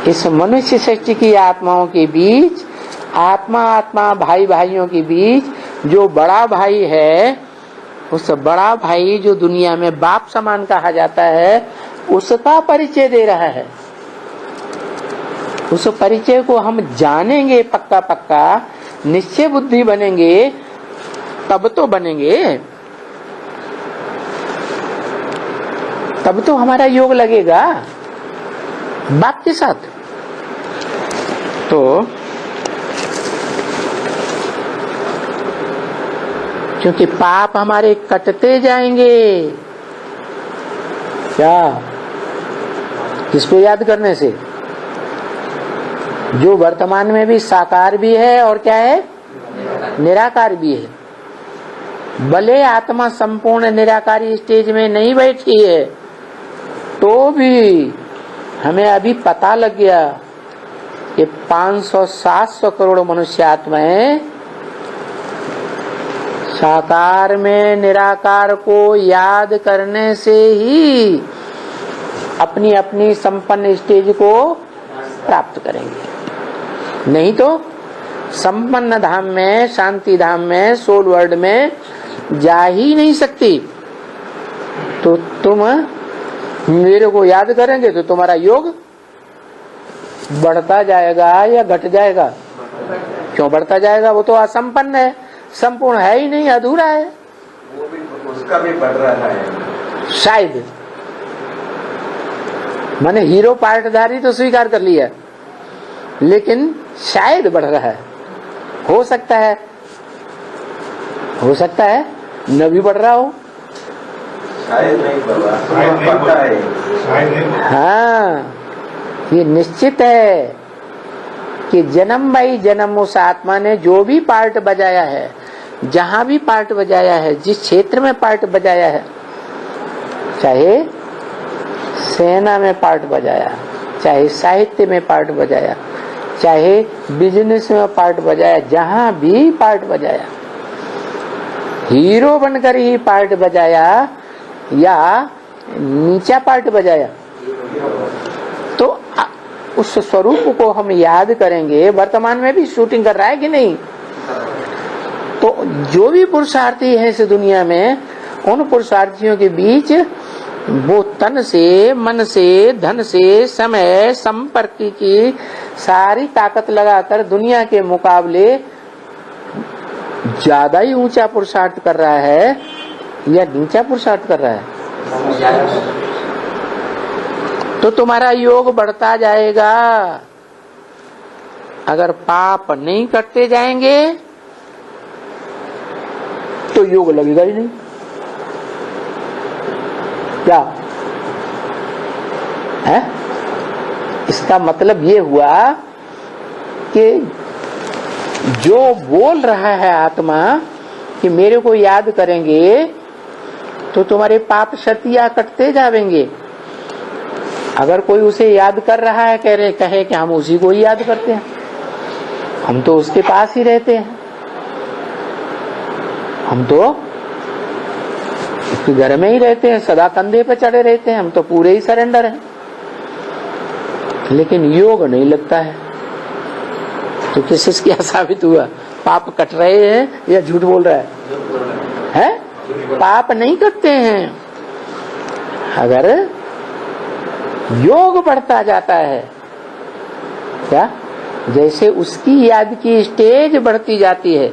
इस मनुष्य सृष्टि की आत्माओं के बीच, आत्मा आत्मा भाई भाइयों के बीच जो बड़ा भाई है, उस बड़ा भाई जो दुनिया में बाप समान कहा जाता है, उसका परिचय दे रहा है। उस परिचय को हम जानेंगे पक्का पक्का, निश्चय बुद्धि बनेंगे, तब तो बनेंगे, तब तो हमारा योग लगेगा बाप के साथ। तो क्योंकि पाप हमारे कटते जाएंगे। क्या? किसको याद करने से? जो वर्तमान में भी साकार भी है और क्या है, निराकार भी है। भले आत्मा संपूर्ण निराकारी स्टेज में नहीं बैठी है, तो भी हमें अभी पता लग गया कि 500-700 करोड़ मनुष्य आत्माएं साकार में निराकार को याद करने से ही अपनी अपनी संपन्न स्टेज को प्राप्त करेंगे। नहीं तो संपन्न धाम में, शांति धाम में, सोल वर्ल्ड में जा ही नहीं सकती। तो तुम मेरे को याद करेंगे तो तुम्हारा योग बढ़ता जाएगा या घट जाएगा? क्यों बढ़ता जाएगा? वो तो असंपन्न है, संपूर्ण है ही नहीं, अधूरा है।
वो भी उसका भी बढ़ रहा है
शायद। मैंने हीरो पार्टधारी तो स्वीकार कर लिया, लेकिन शायद बढ़ रहा है। हो सकता है, हो सकता है न भी बढ़ रहा हो।
शायद नहीं बढ़ रहा, शायद बढ़ता है, शायद नहीं।
हाँ, ये निश्चित है कि जन्म बाई जन्म उस आत्मा ने जो भी पार्ट बजाया है, जहां भी पार्ट बजाया है, जिस क्षेत्र में पार्ट बजाया है, चाहे सेना में पार्ट बजाया, चाहे साहित्य में पार्ट बजाया, चाहे बिजनेस में पार्ट बजाया, जहां भी पार्ट बजाया, हीरो बनकर ही पार्ट बजाया या नीचा पार्ट बजाया, तो उस स्वरूप को हम याद करेंगे। वर्तमान में भी शूटिंग कर रहा है कि नहीं? तो जो भी पुरुषार्थी है इस दुनिया में, उन पुरुषार्थियों के बीच वो तन से, मन से, धन से, समय, संपर्क की सारी ताकत लगाकर दुनिया के मुकाबले ज्यादा ही ऊंचा पुरुषार्थ कर रहा है या नीचा पुरुषार्थ कर रहा है? तो तुम्हारा योग बढ़ता जाएगा। अगर पाप नहीं करते जाएंगे तो योग लगेगा ही नहीं। क्या है? इसका मतलब ये हुआ कि जो बोल रहा है आत्मा कि मेरे को याद करेंगे तो तुम्हारे पाप शर्तियां कटते जाएंगे। अगर कोई उसे याद कर रहा है, कहे कि हम उसी को ही याद करते हैं, हम तो उसके पास ही रहते हैं, हम तो उसके घर में ही रहते हैं, सदा कंधे पे चढ़े रहते हैं, हम तो पूरे ही सरेंडर हैं, लेकिन योग नहीं लगता है। तो किस क्या साबित हुआ? पाप कट रहे हैं या झूठ बोल रहा है? पाप नहीं करते हैं। अगर योग बढ़ता जाता है, क्या जैसे उसकी याद की स्टेज बढ़ती जाती है,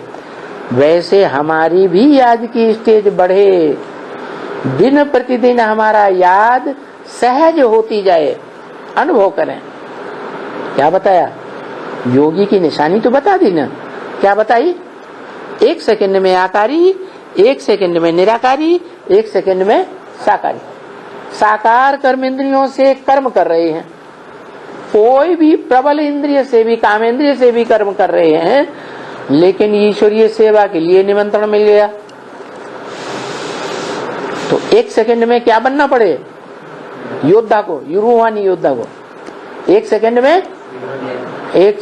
वैसे हमारी भी याद की स्टेज बढ़े, दिन प्रतिदिन हमारा याद सहज होती जाए, अनुभव करें। क्या बताया? योगी की निशानी तो बता दी ना। क्या बताई? 1 सेकंड में आकारी, 1 सेकंड में निराकारी, 1 सेकंड में साकारी। साकार कर्म इंद्रियों से कर्म कर रहे हैं, कोई भी प्रबल इंद्रिय से भी, कामेंद्रिय से भी कर्म कर रहे हैं, लेकिन ईश्वरीय सेवा के लिए निमंत्रण मिल गया। तो 1 सेकंड में क्या बनना पड़े? योद्धा को, यूरोवानी योद्धा को 1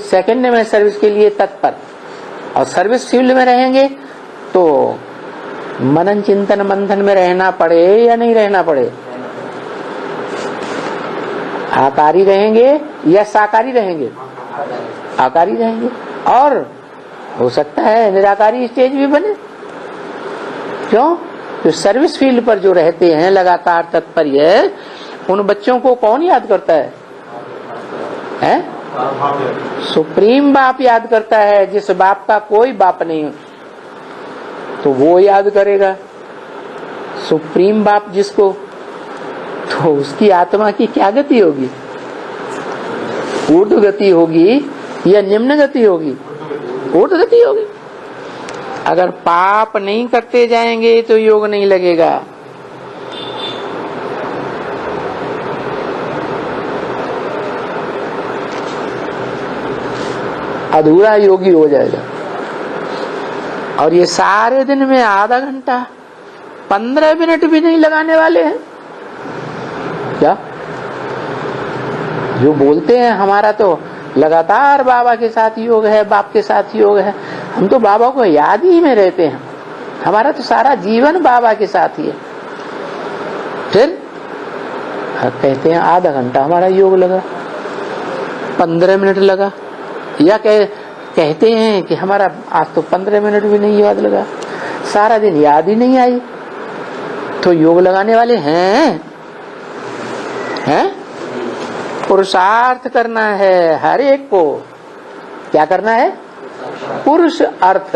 सेकंड में सर्विस के लिए तत्पर। और सर्विस फील्ड में रहेंगे तो मनन चिंतन मंथन में रहना पड़े या नहीं रहना पड़े? आकारी रहेंगे या साकारी रहेंगे? आकारी रहेंगे। और हो सकता है निराकारी स्टेज भी बने। क्यों? तो सर्विस फील्ड पर जो रहते हैं लगातार तत्पर्य, उन बच्चों को कौन याद करता है? सुप्रीम बाप याद करता है। जिस बाप का कोई बाप नहीं तो वो याद करेगा सुप्रीम बाप जिसको, तो उसकी आत्मा की क्या गति होगी? ऊर्ध्व गति होगी या निम्न गति होगी? ऊर्ध्व गति होगी। अगर पाप नहीं करते जाएंगे तो योग नहीं लगेगा। अधूरा योगी हो जाएगा। और ये सारे दिन में आधा घंटा 15 मिनट भी नहीं लगाने वाले हैं क्या? जो बोलते हैं हमारा तो लगातार बाबा के साथ योग है, बाप के साथ योग है, हम तो बाबा को याद ही में रहते हैं। हमारा तो सारा जीवन बाबा के साथ ही है। फिर कहते हैं आधा घंटा हमारा योग लगा, 15 मिनट लगा, या कहते हैं कि हमारा आज तो 15 मिनट भी नहीं याद लगा, सारा दिन याद ही नहीं आई। तो योग लगाने वाले हैं? पुरुषार्थ करना है हर एक को। क्या करना है? पुरुष अर्थ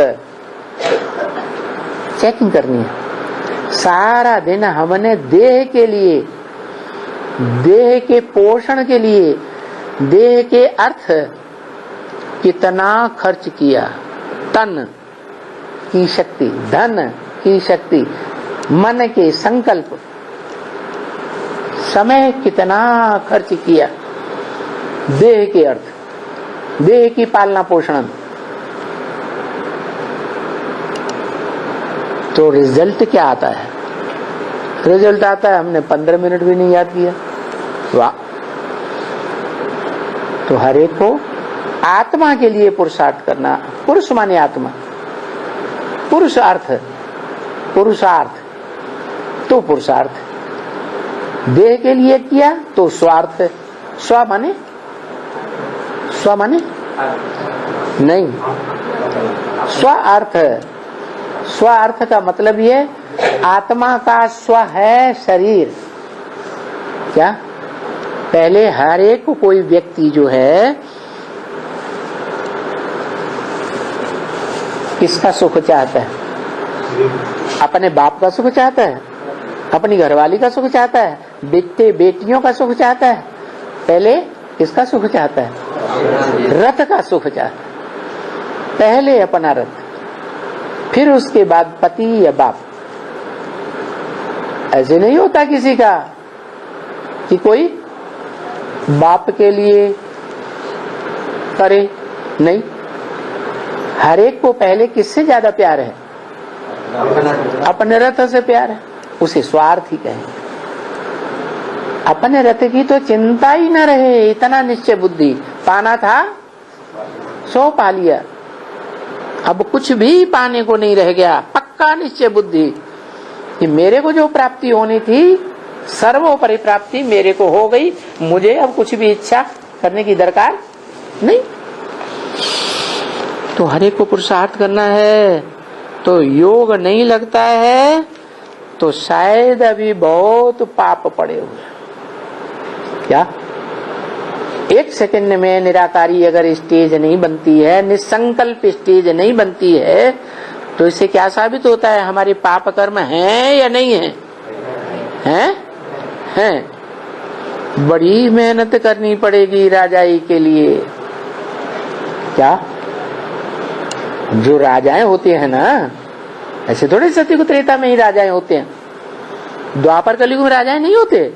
चेकिंग करनी है। सारा दिन हमने देह के लिए, देह के पोषण के लिए, देह के अर्थ कितना खर्च किया। तन की शक्ति, धन की शक्ति, मन के संकल्प, समय कितना खर्च किया देह के अर्थ, देह की पालना पोषण। तो रिजल्ट क्या आता है? रिजल्ट आता है हमने 15 मिनट भी नहीं याद किया। वाह! तो हर एक को आत्मा के लिए पुरुषार्थ करना। पुरुष माने आत्मा, पुरुषार्थ, पुरुषार्थ तो पुरुषार्थ। देह के लिए किया तो स्वार्थ। स्व माने, स्व माने नहीं, स्वार्थ। स्वार्थ का मतलब ये आत्मा का स्व है शरीर। क्या? पहले हर एक को कोई व्यक्ति जो है किसका सुख चाहता है? अपने बाप का सुख चाहता है, अपनी घरवाली का सुख चाहता है, बेटे बेटियों का सुख चाहता है। पहले किसका सुख चाहता है? रथ का सुख चाहता है। पहले अपना रथ, फिर उसके बाद पति या बाप। ऐसे नहीं होता किसी का कि कोई बाप के लिए करे, नहीं। हर एक को पहले किससे ज्यादा प्यार है? अपने रथ से प्यार है, उसे स्वार्थ ही कहेंगे। अपने रथ की तो चिंता ही न रहे, इतना निश्चय बुद्धि। पाना था सो पा लिया, अब कुछ भी पाने को नहीं रह गया। पक्का निश्चय बुद्धि कि मेरे को जो प्राप्ति होनी थी, सर्वोपरि प्राप्ति मेरे को हो गई, मुझे अब कुछ भी इच्छा करने की दरकार नहीं। तो हर एक को पुरुषार्थ करना है। तो योग नहीं लगता है तो शायद अभी बहुत पाप पड़े हुए। क्या? 1 सेकंड में निराकारी अगर स्टेज नहीं बनती है, निसंकल्प स्टेज नहीं बनती है, तो इससे क्या साबित होता है? हमारे पाप कर्म हैं या नहीं है? हैं। बड़ी मेहनत करनी पड़ेगी राजाई के लिए। क्या? जो राजाएं होते हैं ना, ऐसे थोड़े सत्ययुग त्रेता में ही राजाएं होते हैं। द्वापर कलयुग में राजाएं नहीं होते।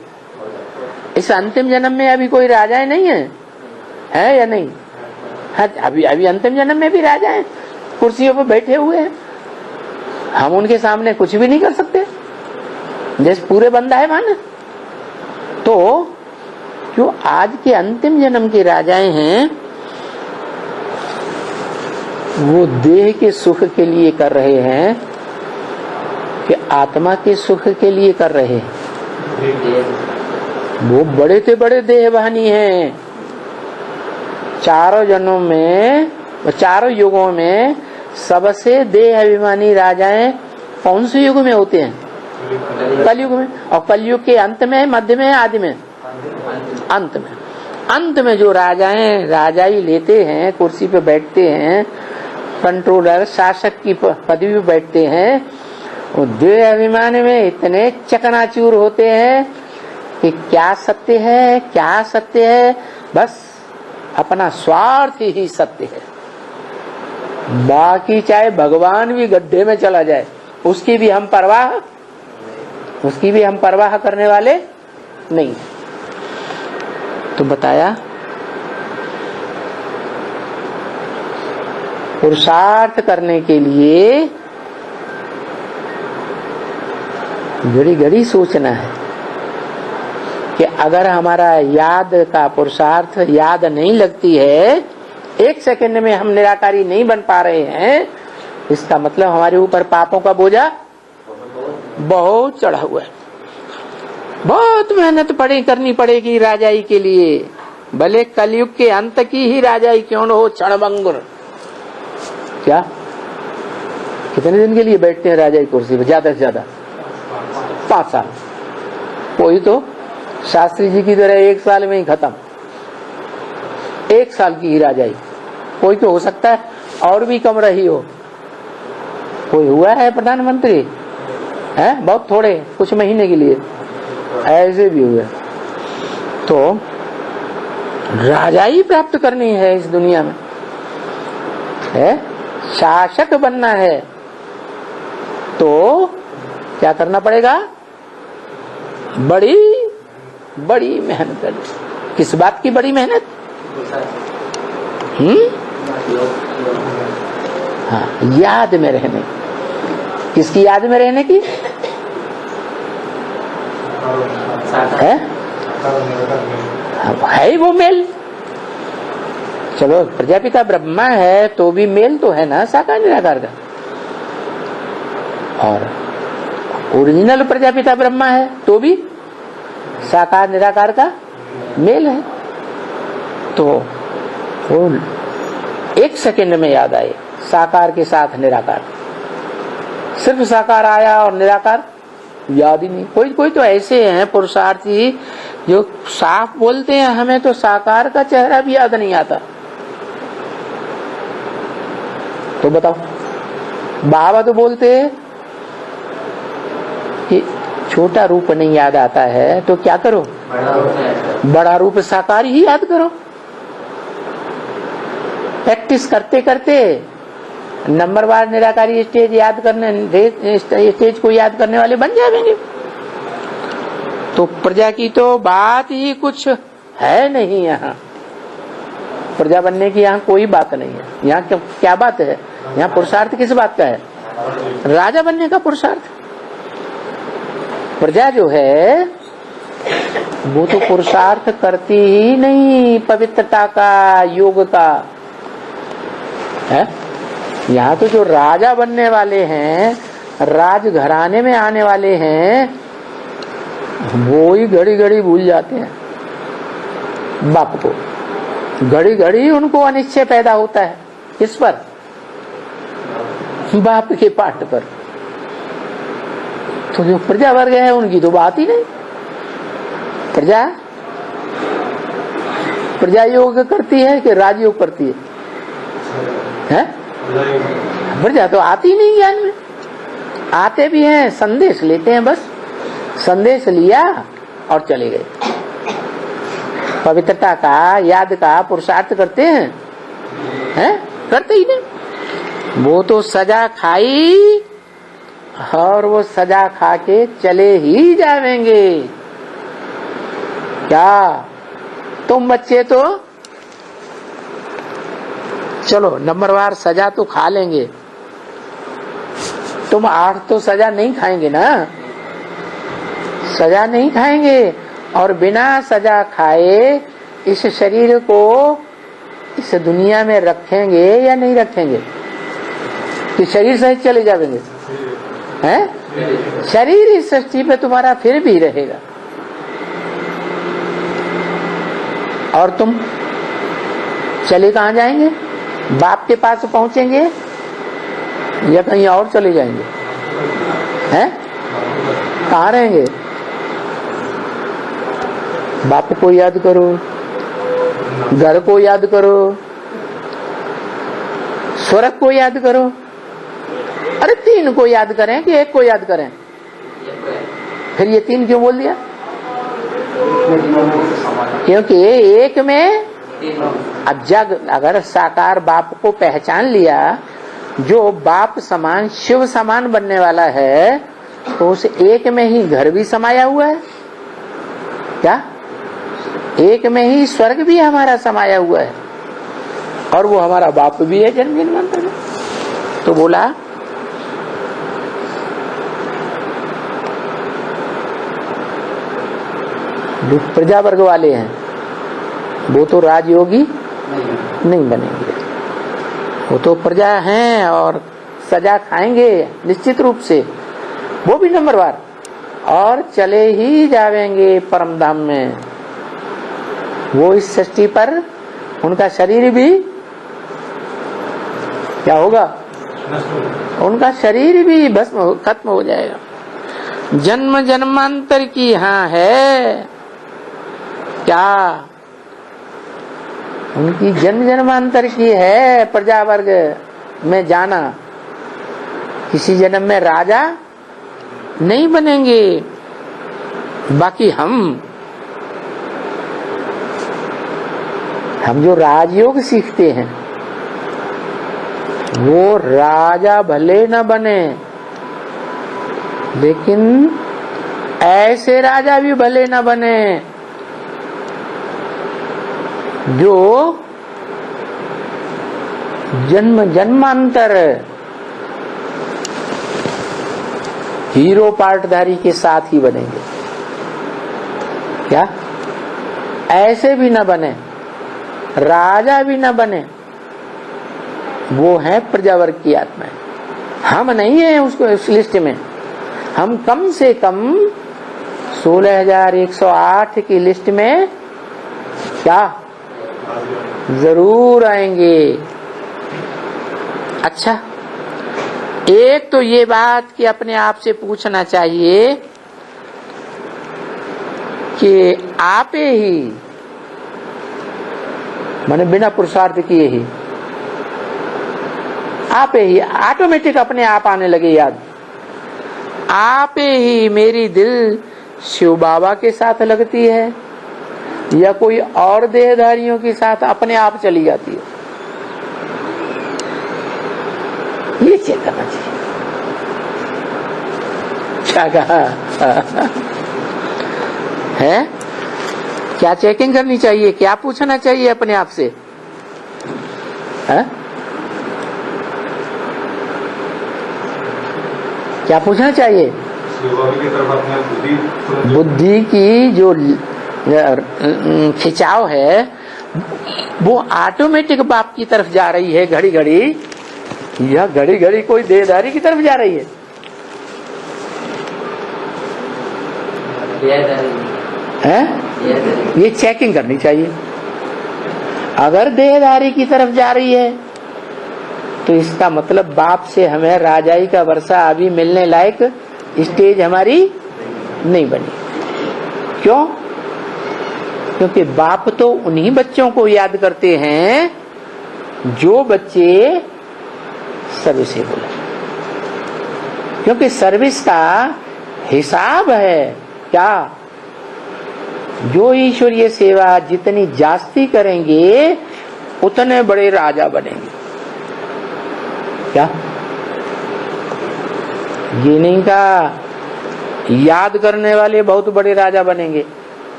इस अंतिम जन्म में अभी कोई राजाएं नहीं है या नहीं? हाँ, अभी अंतिम जन्म में भी राजाएं कुर्सियों पर बैठे हुए हैं। हम उनके सामने कुछ भी नहीं कर सकते। जैसे पूरे बंदा है माना। तो जो आज के अंतिम जन्म के राजाएं हैं वो देह के सुख के लिए कर रहे हैं कि आत्मा के सुख के लिए कर रहे हैं। वो बड़े से बड़े देहवानी हैं। चारों जन्मों में, चारों युगों में सबसे देह अभिमानी राजाएं कौन से युग में होते हैं? कलयुग में। और कलयुग के अंत में, मध्य में, आदि में? अंत में। अंत में जो राजाएं राजाई लेते हैं, कुर्सी पे बैठते हैं, कंट्रोलर शासक की पदवी पे बैठते हैं, वो देह अभिमान में इतने चकनाचूर होते हैं कि क्या सत्य है, क्या सत्य है, बस अपना स्वार्थ ही सत्य है। बाकी चाहे भगवान भी गड्ढे में चला जाए उसकी भी हम परवाह करने वाले नहीं। तो बताया पुरुषार्थ करने के लिए घड़ी घड़ी सोचना है कि अगर हमारा याद का पुरुषार्थ याद नहीं लगती है, एक सेकंड में हम निराकारी नहीं बन पा रहे हैं, इसका मतलब हमारे ऊपर पापों का बोझा बहुत चढ़ा हुआ है। बहुत मेहनत करनी पड़ेगी राजाई के लिए, भले कलयुग के अंत की ही राजाई क्यों न हो। क्षणभंगुर क्या कितने दिन के लिए बैठते हैं राजाई कुर्सी पर? ज्यादा से ज्यादा 5 साल। कोई तो शास्त्री जी की तरह 1 साल में ही खत्म, 1 साल की ही राजाई। कोई तो हो सकता है और भी कम रही हो। कोई हुआ है प्रधानमंत्री है बहुत थोड़े, कुछ महीने के लिए, ऐसे भी हुए। तो राजाई प्राप्त करनी है इस दुनिया में, है शासक बनना है, तो क्या करना पड़ेगा? बड़ी मेहनत करनी। किस बात की बड़ी मेहनत? हाँ, याद में रहने। किसकी याद में रहने की? है वो मेल। चलो प्रजापिता ब्रह्मा है तो भी मेल तो है ना साकार निराकार का। और ओरिजिनल प्रजापिता ब्रह्मा है तो भी साकार निराकार का मेल है। तो वो 1 सेकंड में याद आए, साकार के साथ निराकार। सिर्फ साकार आया और निराकार याद ही नहीं। कोई तो ऐसे हैं पुरुषार्थी जो साफ बोलते हैं हमें तो साकार का चेहरा भी याद नहीं आता। तो बताओ, बाबा तो बोलते हैं कि छोटा रूप नहीं याद आता है तो क्या करो? बड़ा रूप साकार ही याद करो। प्रैक्टिस करते करते नंबरवार निराकारी स्टेज याद करने, स्टेज को याद करने वाले बन जाएंगे। तो प्रजा की तो बात ही कुछ है नहीं। यहाँ प्रजा बनने की यहाँ कोई बात नहीं है। यहाँ क्या बात है? यहाँ पुरुषार्थ किस बात का है? राजा बनने का पुरुषार्थ। प्रजा जो है वो तो पुरुषार्थ करती ही नहीं पवित्रता का, योग का है। यहाँ तो जो राजा बनने वाले हैं, राजघराने में आने वाले हैं, वो ही घड़ी घड़ी भूल जाते हैं बाप को। घड़ी घड़ी उनको अनिश्चय पैदा होता है। किस पर? बाप के पाठ पर। तो जो प्रजा वर्ग है उनकी तो बात ही नहीं। प्रजा योग करती है कि राजयोग करती है? प्रजा तो आती नहीं ज्ञान में। आते भी हैं, संदेश लेते हैं, बस संदेश लिया और चले गए। पवित्रता का, याद का पुरुषार्थ करते हैं? करते ही नहीं। वो तो सजा खाई और वो सजा खा के चले ही जाएंगे। क्या तुम बच्चे तो चलो नंबरवार सजा तो खा लेंगे, तुम 8 तो सजा नहीं खाएंगे ना। सजा नहीं खाएंगे, और बिना सजा खाए इस शरीर को इस दुनिया में रखेंगे या नहीं रखेंगे? कि शरीर सहित चले जाएंगे? हैं? शरीर इस सृष्टि पे तुम्हारा फिर भी रहेगा, और तुम चले कहाँ जाएंगे? बाप के पास पहुंचेंगे या कहीं और चले जाएंगे? हैं? कहाँ रहेंगे? बाप को याद करो, घर को याद करो, स्वर्ग को याद करो। अरे तीन को याद करें कि एक को याद करें? फिर ये तीन क्यों बोल दिया? क्योंकि एक में अब जग अगर साकार बाप को पहचान लिया, जो बाप समान शिव समान बनने वाला है, तो उस एक में ही घर भी समाया हुआ है। क्या? एक में ही स्वर्ग भी हमारा समाया हुआ है, और वो हमारा बाप भी है जन्म जन्मांतर में। तो बोला जो प्रजा वर्ग वाले हैं वो तो राजयोगी नहीं बनेंगे, वो तो प्रजा हैं और सजा खाएंगे निश्चित रूप से, वो भी नंबरवार, और चले ही जावेंगे परम धाम में। वो इस सृष्टि पर उनका शरीर भी क्या होगा? उनका शरीर भी भस्म खत्म हो जाएगा। जन्म जन्मांतर की हाँ है क्या? उनकी जन्म जन्मांतर की है प्रजा वर्ग में जाना। किसी जन्म में राजा नहीं बनेंगे। बाकी हम जो राजयोग सीखते हैं वो राजा भले न बने, लेकिन ऐसे राजा भी भले न बने जो जन्म जन्मांतर हीरो पार्टधारी के साथ ही बनेंगे। क्या? ऐसे भी न बने, राजा भी न बने। वो है प्रजावर्ग की आत्माएं। हम नहीं है उसको उस लिस्ट में। हम कम से कम 16,108 की लिस्ट में क्या जरूर आएंगे। अच्छा, एक तो ये बात कि अपने आप से पूछना चाहिए कि आपे ही माने बिना पुरुषार्थ किए ही आपे ही ऑटोमेटिक अपने आप आने लगे याद। आपे ही मेरी दिल शिव बाबा के साथ लगती है या कोई और देहधारियों के साथ अपने आप चली जाती है, ये चेक करना चाहिए। क्या कहा है? क्या चेकिंग करनी चाहिए? क्या पूछना चाहिए अपने आप से? है? क्या पूछना चाहिए? बुद्धि की जो खिंचाव है वो ऑटोमेटिक बाप की तरफ जा रही है घड़ी घड़ी, या घड़ी घड़ी कोई देहधारी की तरफ जा रही है? ये चेकिंग करनी चाहिए। अगर देहधारी की तरफ जा रही है तो इसका मतलब बाप से हमें राजाई का वर्षा अभी मिलने लायक स्टेज हमारी नहीं बनी। क्यों? क्योंकि बाप तो उन्हीं बच्चों को याद करते हैं जो बच्चे सर्विसेबल है। क्योंकि सर्विस का हिसाब है क्या? जो ईश्वरीय सेवा जितनी जास्ती करेंगे उतने बड़े राजा बनेंगे। क्या? ये नहीं कहा याद करने वाले बहुत बड़े राजा बनेंगे।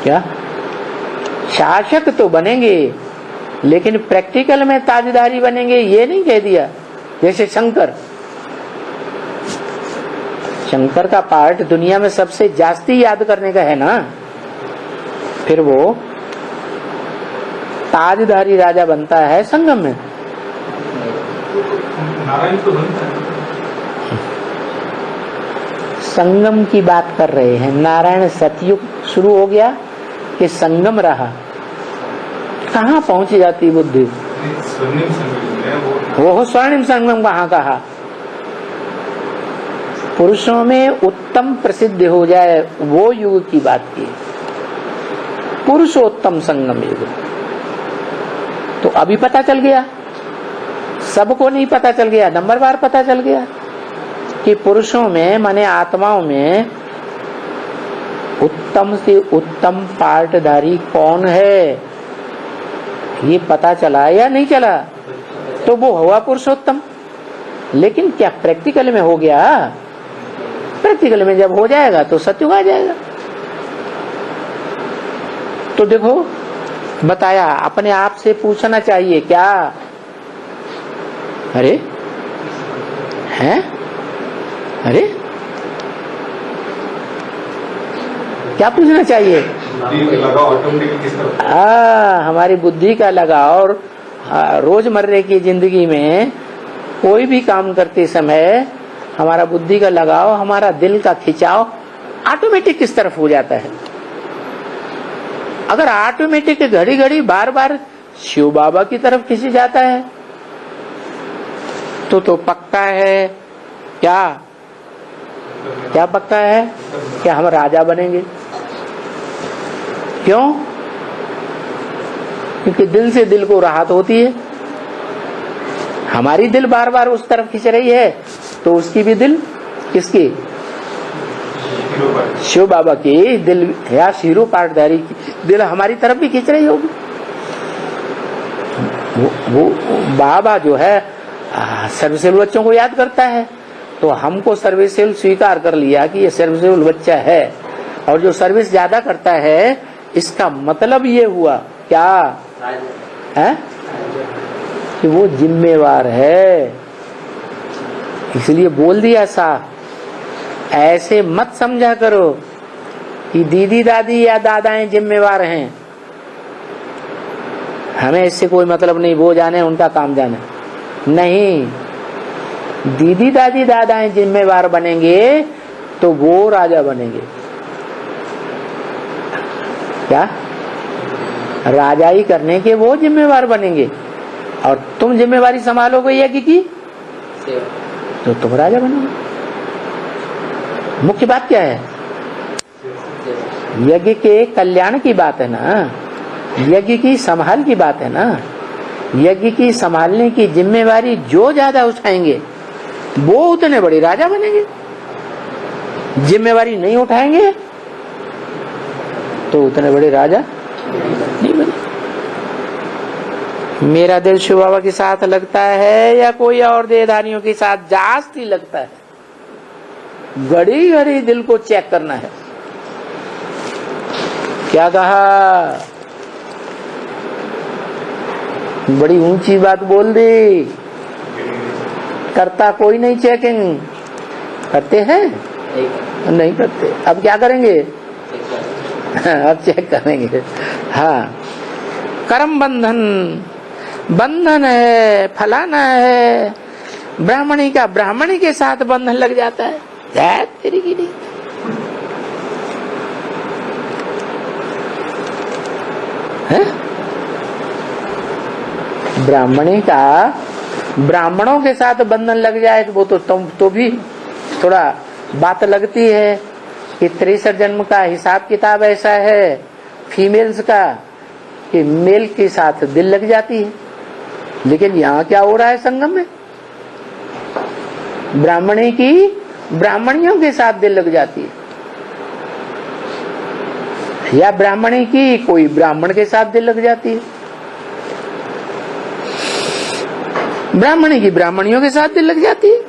क्या? शासक तो बनेंगे लेकिन प्रैक्टिकल में ताजदारी बनेंगे ये नहीं कह दिया। जैसे शंकर शंकर का पार्ट दुनिया में सबसे जास्ती याद करने का है ना, फिर वो ताजधारी राजा बनता है संगम में।
नारायण तो बनता है।
संगम की बात कर रहे हैं। नारायण सतयुग शुरू हो गया कि संगम रहा, कहाँ पहुंच जाती बुद्धि?
स्वर्णिम संगम है
वो स्वर्णिम संगम कहाँ कहा? पुरुषों में उत्तम प्रसिद्ध हो जाए वो युग की बात की, पुरुषोत्तम संगम युग। तो अभी पता चल गया, सबको नहीं पता चल गया, नंबर बार पता चल गया कि पुरुषों में माने आत्माओं में उत्तम से उत्तम पार्टधारी कौन है, ये पता चला या नहीं चला? तो वो हुआ पुरुषोत्तम। लेकिन क्या प्रैक्टिकल में हो गया? प्रैक्टिकल में जब हो जाएगा तो सत्युग आ जाएगा। तो देखो बताया, अपने आप से पूछना चाहिए क्या? अरे हैं? अरे क्या पूछना चाहिए? हमारी बुद्धि का लगाव और रोजमर्रे की जिंदगी में कोई भी काम करते समय हमारा बुद्धि का लगाव, हमारा दिल का खिंचाव ऑटोमेटिक किस तरफ हो जाता है। अगर ऑटोमेटिक घड़ी घड़ी बार बार शिव बाबा की तरफ खिंच जाता है तो पक्का है क्या? क्या पक्का है? क्या हम राजा बनेंगे? क्यों? क्योंकि दिल से दिल को राहत होती है। हमारी दिल बार बार उस तरफ खिंच रही है तो उसकी भी दिल किसकी? शिव बाबा की दिल या शीरो पाटधारी की दिल हमारी तरफ भी खींच रही होगी। वो बाबा जो है सर्वशील बच्चों को याद करता है, तो हमको सर्विसेबल स्वीकार कर लिया कि ये सर्विसेबल बच्चा है। और जो सर्विस ज्यादा करता है इसका मतलब ये हुआ क्या है कि वो जिम्मेवार है, इसलिए बोल दिया साफ। ऐसे मत समझा करो कि दीदी दादी या दादाएं जिम्मेवार हैं, हमें इससे कोई मतलब नहीं, वो जाने उनका काम जाने। नहीं, दीदी दादी दादाएं जिम्मेवार बनेंगे तो वो राजा बनेंगे। क्या? राजाई करने के वो जिम्मेवार बनेंगे और तुम जिम्मेवारी संभालोगे यज्ञ की तो तुम राजा बनेंगे। मुख्य बात क्या है? यज्ञ के कल्याण की बात है ना, यज्ञ की संभाल की बात है ना। यज्ञ की संभालने की जिम्मेवारी जो ज्यादा उठाएंगे वो उतने बड़े राजा बनेंगे। जिम्मेवारी नहीं उठाएंगे तो उतने बड़े राजा नहीं बने। मेरा दिल शिव बाबा के साथ लगता है या कोई और देहधारियों के साथ जास्ती लगता है? घड़ी घड़ी दिल को चेक करना है। क्या कहा? बड़ी ऊंची बात बोल दी। करता कोई नहीं चेकिंग, करते हैं नहीं करते। अब क्या करेंगे? अब चेक करेंगे। हाँ, कर्म बंधन बंधन है, फलाना है। ब्राह्मणी का ब्राह्मणी के साथ बंधन लग जाता है। तेरी की नहीं है? ब्राह्मणी का ब्राह्मणों के साथ बंधन लग जाए तो वो तो तुम तो भी थोड़ा बात लगती है कि 63 जन्म का हिसाब किताब ऐसा है फीमेल्स का कि मेल के साथ दिल लग जाती है। लेकिन यहाँ क्या हो रहा है संगम में? ब्राह्मणी की ब्राह्मणियों के साथ दिल लग जाती है, या ब्राह्मणी की कोई ब्राह्मण के साथ दिल लग जाती है। ब्राह्मणी की ब्राह्मणियों के साथ दिल लग जाती है।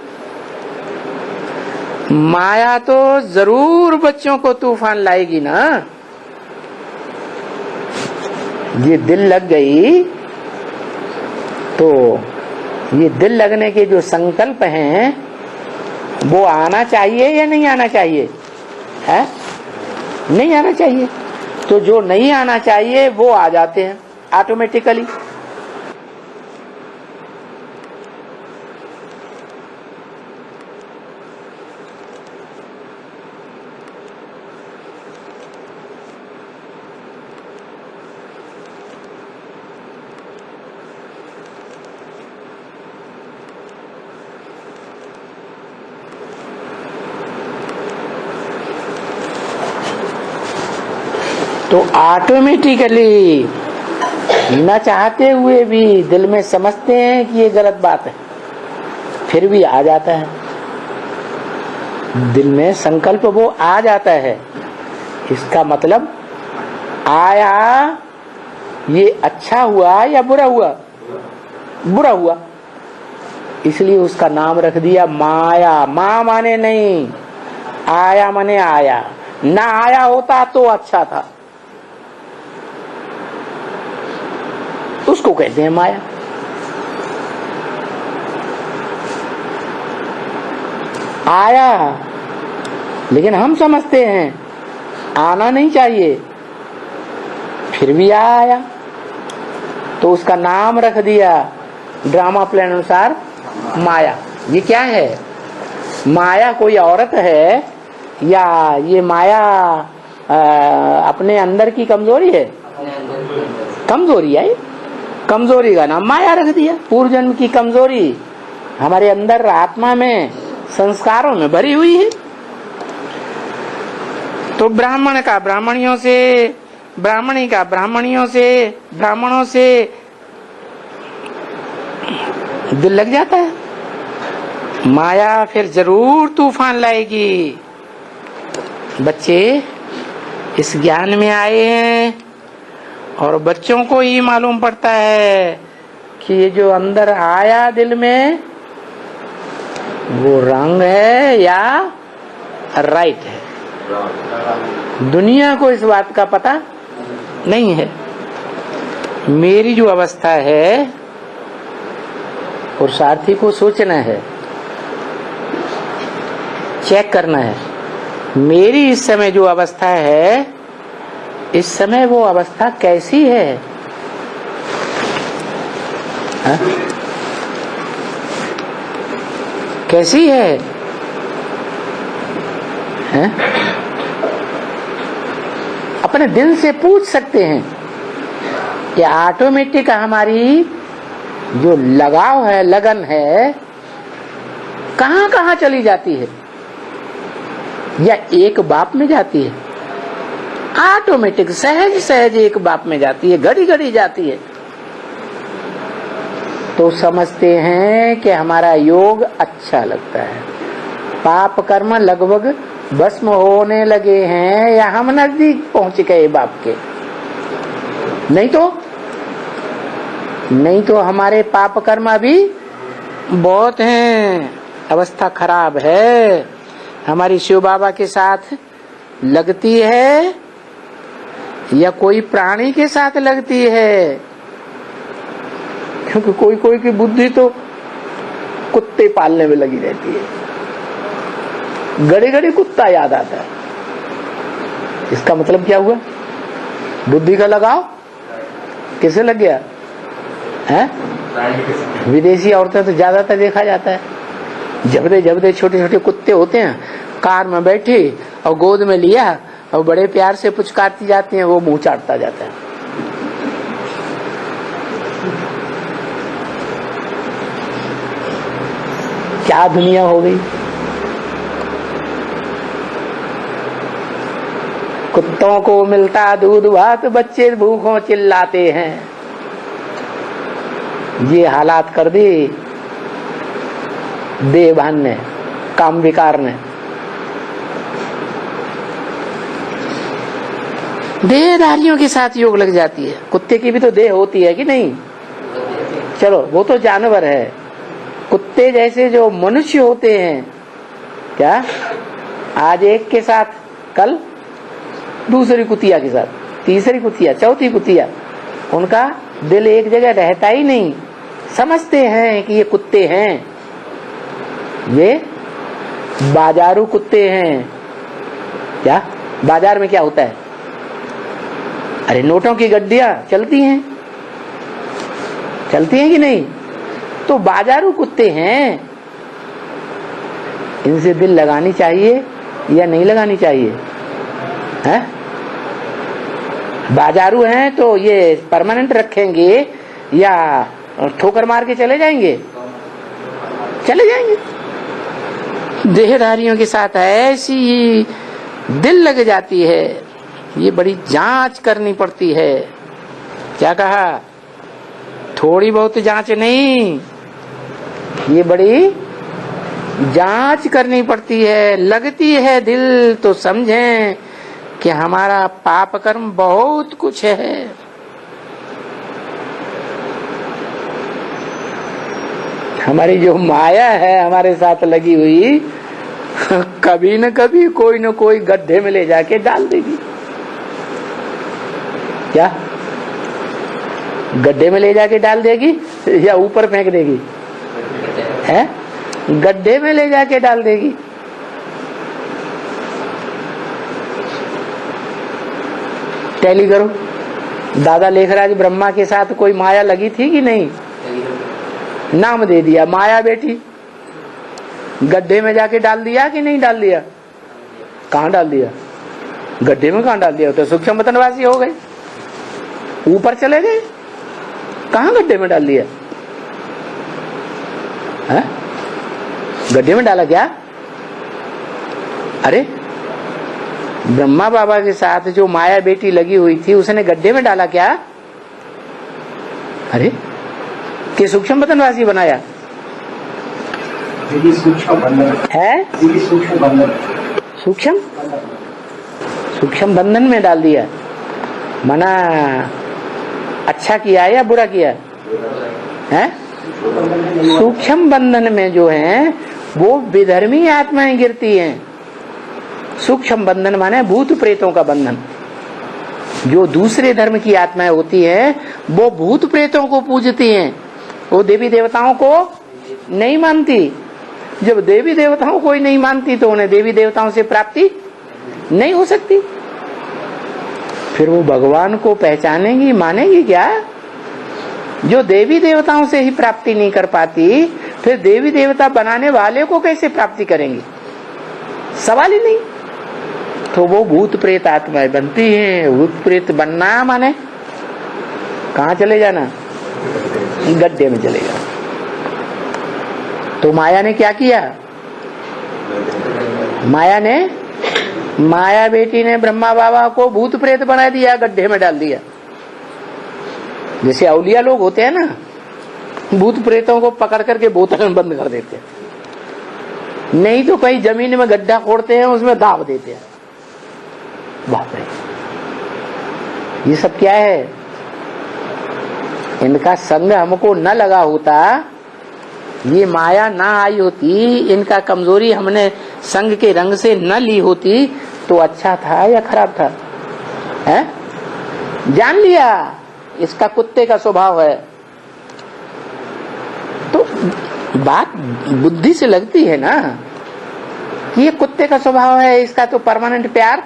माया तो जरूर बच्चों को तूफान लाएगी ना। ये दिल लग गई तो ये दिल लगने के जो संकल्प हैं वो आना चाहिए या नहीं आना चाहिए? है नहीं आना चाहिए। तो जो नहीं आना चाहिए वो आ जाते हैं ऑटोमेटिकली। तो ऑटोमेटिकली न चाहते हुए भी दिल में समझते हैं कि ये गलत बात है, फिर भी आ जाता है दिल में संकल्प, वो आ जाता है। इसका मतलब आया, ये अच्छा हुआ या बुरा हुआ? बुरा हुआ, इसलिए उसका नाम रख दिया माया। माँ माने नहीं, आया माने आया। ना आया होता तो अच्छा था, उसको कहते हैं माया। आया, लेकिन हम समझते हैं आना नहीं चाहिए, फिर भी आया, तो उसका नाम रख दिया ड्रामा प्लान अनुसार माया। ये क्या है? माया कोई औरत है या ये माया अपने अंदर की कमजोरी है? कमजोरी है, कमजोरी का नाम माया रख दिया। पूर्व जन्म की कमजोरी हमारे अंदर आत्मा में, संस्कारों में भरी हुई है। तो ब्राह्मण का ब्राह्मणियों से, ब्राह्मणी का ब्राह्मणियों से, ब्राह्मणों से दिल लग जाता है। माया फिर जरूर तूफान लाएगी। बच्चे इस ज्ञान में आए हैं और बच्चों को ही मालूम पड़ता है कि ये जो अंदर आया दिल में वो रंग है या राइट है। दुनिया को इस बात का पता नहीं है। मेरी जो अवस्था है और सारथी को सोचना है, चेक करना है, मेरी इस समय जो अवस्था है, इस समय वो अवस्था कैसी है? हा? कैसी है? हा? अपने दिल से पूछ सकते हैं कि ऑटोमेटिक हमारी जो लगाव है, लगन है, कहां कहां चली जाती है? या एक बाप में जाती है? ऑटोमेटिक सहज सहज एक बाप में जाती है, घड़ी घड़ी जाती है। तो समझते हैं कि हमारा योग अच्छा लगता है, पाप कर्म लगभग भस्म होने लगे हैं या हम नजदीक पहुंच गए बाप के। नहीं तो हमारे पाप कर्म अभी बहुत हैं, अवस्था खराब है। हमारी शिव बाबा के साथ लगती है या कोई प्राणी के साथ लगती है, क्योंकि कोई कोई की बुद्धि तो कुत्ते पालने में लगी रहती है, घड़ी घड़ी कुत्ता याद आता है। इसका मतलब क्या हुआ? बुद्धि का लगाव किसे लग गया है? विदेशी औरतें तो ज्यादातर देखा जाता है, जबदे छोटे छोटे कुत्ते होते हैं, कार में बैठी और गोद में लिया और बड़े प्यार से पुचकारती जाती हैं, वो मुंह चाटता जाता है। क्या दुनिया हो गई। कुत्तों को मिलता दूध भात, बच्चे भूखों चिल्लाते हैं। ये हालात कर दी देहभान ने, काम विकार ने। देहधारियों के साथ योग लग जाती है। कुत्ते की भी तो देह होती है कि नहीं? चलो वो तो जानवर है, कुत्ते जैसे जो मनुष्य होते हैं, क्या आज एक के साथ, कल दूसरी कुतिया के साथ, तीसरी कुतिया, चौथी कुतिया, उनका दिल एक जगह रहता ही नहीं। समझते हैं कि ये कुत्ते हैं, ये बाजारू कुत्ते हैं। क्या बाजार में क्या होता है? अरे नोटों की गड्डियां चलती हैं कि नहीं? तो बाजारू कुत्ते हैं, इनसे दिल लगानी चाहिए या नहीं लगानी चाहिए? है बाजारू हैं तो ये परमानेंट रखेंगे या ठोकर मार के चले जाएंगे? चले जाएंगे। देहधारियों के साथ ऐसी दिल लग जाती है, ये बड़ी जांच करनी पड़ती है। क्या कहा? थोड़ी बहुत जांच नहीं, ये बड़ी जांच करनी पड़ती है। लगती है दिल तो समझें कि हमारा पाप कर्म बहुत कुछ है। हमारी जो माया है हमारे साथ लगी हुई, कभी न कभी कोई न कोई गड्ढे में ले जाके डाल देगी। क्या गड्ढे में ले जाके डाल देगी या ऊपर फेंक देगी? है गड्ढे में ले जाके डाल देगी। टैली करो, दादा लेखराज ब्रह्मा के साथ कोई माया लगी थी कि नहीं? नाम दे दिया माया बेटी, गड्ढे में जाके डाल दिया कि नहीं डाल दिया? कहाँ डाल दिया? गड्ढे में कहाँ डाल दिया? तो सूक्ष्म वतनवासी हो गए, ऊपर चले गए, कहाँ गड्ढे में डाल दिया? है गड्ढे में डाला क्या? अरे ब्रह्मा बाबा के साथ जो माया बेटी लगी हुई थी उसने गड्ढे में डाला क्या? अरे कि सूक्ष्म वतनवासी बनाया
सूक्ष्म बंधन
है?
सूक्ष्म बंधन,
सूक्ष्म बंधन में डाल दिया। मना अच्छा किया या बुरा किया है? सूक्ष्म बंधन में जो है वो विधर्मी आत्माएं गिरती हैं। सूक्ष्म बंधन माने भूत प्रेतों का बंधन। जो दूसरे धर्म की आत्माएं होती हैं वो भूत प्रेतों को पूजती हैं, वो देवी देवताओं को नहीं मानती। जब देवी देवताओं को ही नहीं मानती तो उन्हें देवी देवताओं से प्राप्ति नहीं हो सकती। फिर वो भगवान को पहचानेंगी, मानेंगी क्या? जो देवी देवताओं से ही प्राप्ति नहीं कर पाती, फिर देवी देवता बनाने वाले को कैसे प्राप्ति करेंगी? सवाल ही नहीं। तो वो भूत प्रेत आत्माएं बनती हैं। भूत प्रेत बनना माने कहाँ चले जाना? गड्ढे में चले जाना। तो माया ने क्या किया? माया बेटी ने ब्रह्मा बाबा को भूत प्रेत बना दिया, गड्ढे में डाल दिया। जैसे औलिया लोग होते हैं ना, भूत प्रेतों को पकड़ करके बोतल में बंद कर देते हैं, नहीं तो कहीं जमीन में गड्ढा खोदते हैं, उसमें दाब देते हैं। बाप रे, ये सब क्या है? इनका संग हमको न लगा होता, ये माया ना आई होती, इनका कमजोरी हमने संग के रंग से न ली होती तो अच्छा था या खराब था? है? जान लिया इसका कुत्ते का स्वभाव है, तो बात बुद्धि से लगती है ना कि ये कुत्ते का स्वभाव है, इसका तो परमानेंट प्यार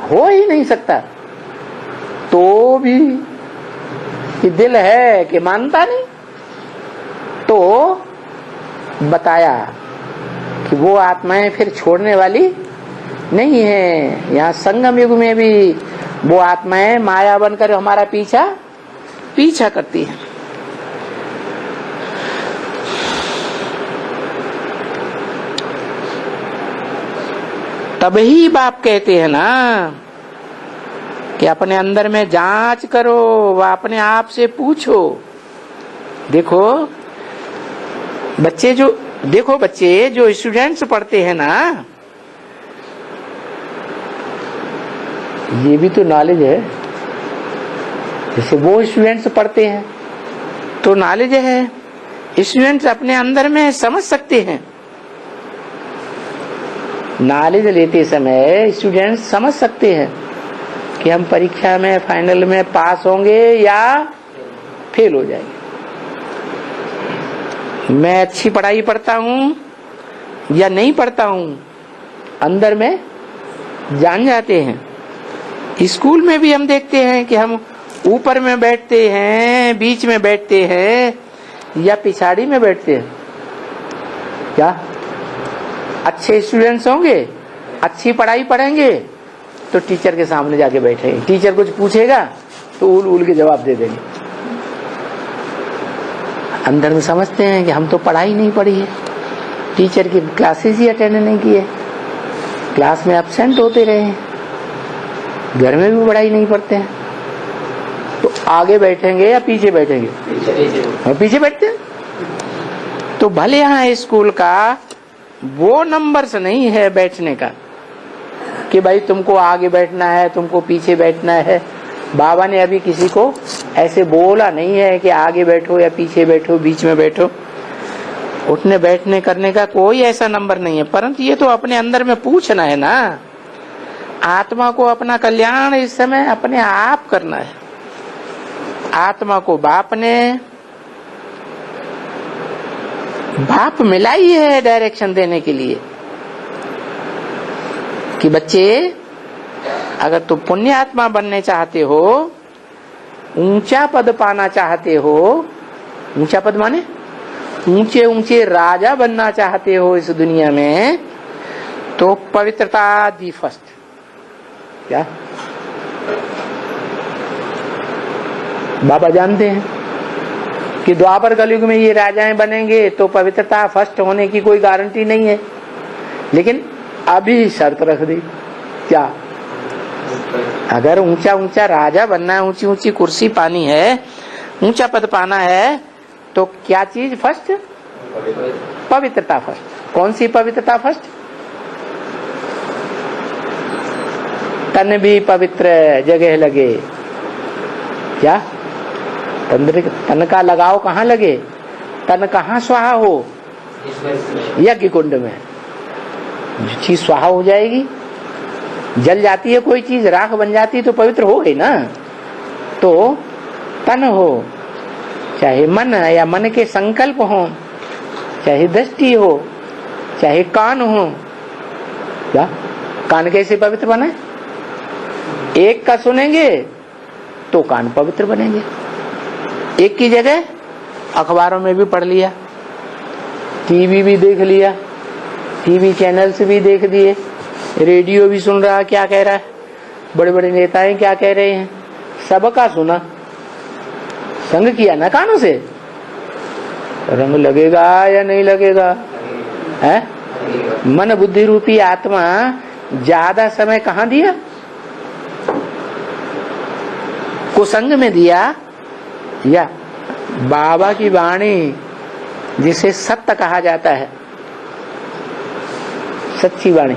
हो ही नहीं सकता। तो भी कि दिल है कि मानता नहीं, तो बताया कि वो आत्माएं फिर छोड़ने वाली नहीं है। यहाँ संगम युग में भी वो आत्माएं माया बनकर हमारा पीछा करती है। तभी बाप कहते हैं ना कि अपने अंदर में जांच करो, व अपने आप से पूछो। देखो बच्चे जो स्टूडेंट्स पढ़ते हैं ना, ये भी तो नॉलेज है। जैसे वो स्टूडेंट्स पढ़ते हैं तो नॉलेज है, स्टूडेंट्स अपने अंदर में समझ सकते हैं। नॉलेज लेते समय स्टूडेंट्स समझ सकते हैं कि हम परीक्षा में फाइनल में पास होंगे या फेल हो जाएंगे। मैं अच्छी पढ़ाई पढ़ता हूँ या नहीं पढ़ता हूँ, अंदर में जान जाते हैं। स्कूल में भी हम देखते हैं कि हम ऊपर में बैठते हैं, बीच में बैठते हैं या पिछाड़ी में बैठते हैं। क्या अच्छे स्टूडेंट्स होंगे, अच्छी पढ़ाई पढ़ेंगे तो टीचर के सामने जाके बैठेंगे, टीचर कुछ पूछेगा तो उल उल के जवाब दे देंगे। अंदर में समझते हैं कि हम तो पढ़ाई नहीं पढ़ी है, टीचर की क्लासेस ही अटेंड नहीं किए, क्लास में एब्सेंट होते रहे हैं, घर में भी पढ़ाई नहीं पढ़ते हैं। तो आगे बैठेंगे या पीछे बैठेंगे? पीछे बैठते हैं। तो भले यहाँ स्कूल का वो नंबर्स नहीं है बैठने का कि भाई तुमको आगे बैठना है, तुमको पीछे बैठना है। बाबा ने अभी किसी को ऐसे बोला नहीं है कि आगे बैठो या पीछे बैठो, बीच में बैठो। उठने बैठने करने का कोई ऐसा नंबर नहीं है, परंतु ये तो अपने अंदर में पूछना है ना। आत्मा को अपना कल्याण इस समय अपने आप करना है। आत्मा को बाप मिला ही है डायरेक्शन देने के लिए कि बच्चे अगर तुम पुण्य आत्मा बनने चाहते हो, ऊंचा पद पाना चाहते हो, ऊंचा पद माने ऊंचे ऊंचे राजा बनना चाहते हो इस दुनिया में, तो पवित्रता दी फर्स्ट। क्या बाबा जानते हैं कि द्वापर कलयुग में ये राजाएं बनेंगे तो पवित्रता फर्स्ट होने की कोई गारंटी नहीं है, लेकिन अभी शर्त रख दी। क्या अगर ऊंचा ऊंचा राजा बनना है, ऊंची ऊंची कुर्सी पानी है, ऊंचा पद पाना है, तो क्या चीज फर्स्ट? पवित्रता फर्स्ट। कौन सी पवित्रता फर्स्ट? तन भी पवित्र जगह लगे। क्या तन का लगाव कहाँ लगे? तन कहाँ स्वाहा हो? यज्ञ कुंड में। जो चीज स्वाहा हो जाएगी, जल जाती है कोई चीज, राख बन जाती है तो पवित्र हो गई ना। तो तन हो, चाहे मन या मन के संकल्प हो, चाहे दृष्टि हो, चाहे कान हो। क्या कान कैसे पवित्र बने? एक का सुनेंगे तो कान पवित्र बनेंगे। एक की जगह अखबारों में भी पढ़ लिया, टीवी भी देख लिया, टीवी चैनल्स भी देख दिए, रेडियो भी सुन रहा क्या कह रहा है, बड़े बड़े नेताएं क्या कह रहे हैं, सबका सुना, संग किया ना कानों से। रंग लगेगा या नहीं लगेगा? है मन बुद्धि रूपी आत्मा ज्यादा समय कहाँ दिया? कुसंग में दिया या बाबा की वाणी जिसे सत्य कहा जाता है, सच्ची वाणी,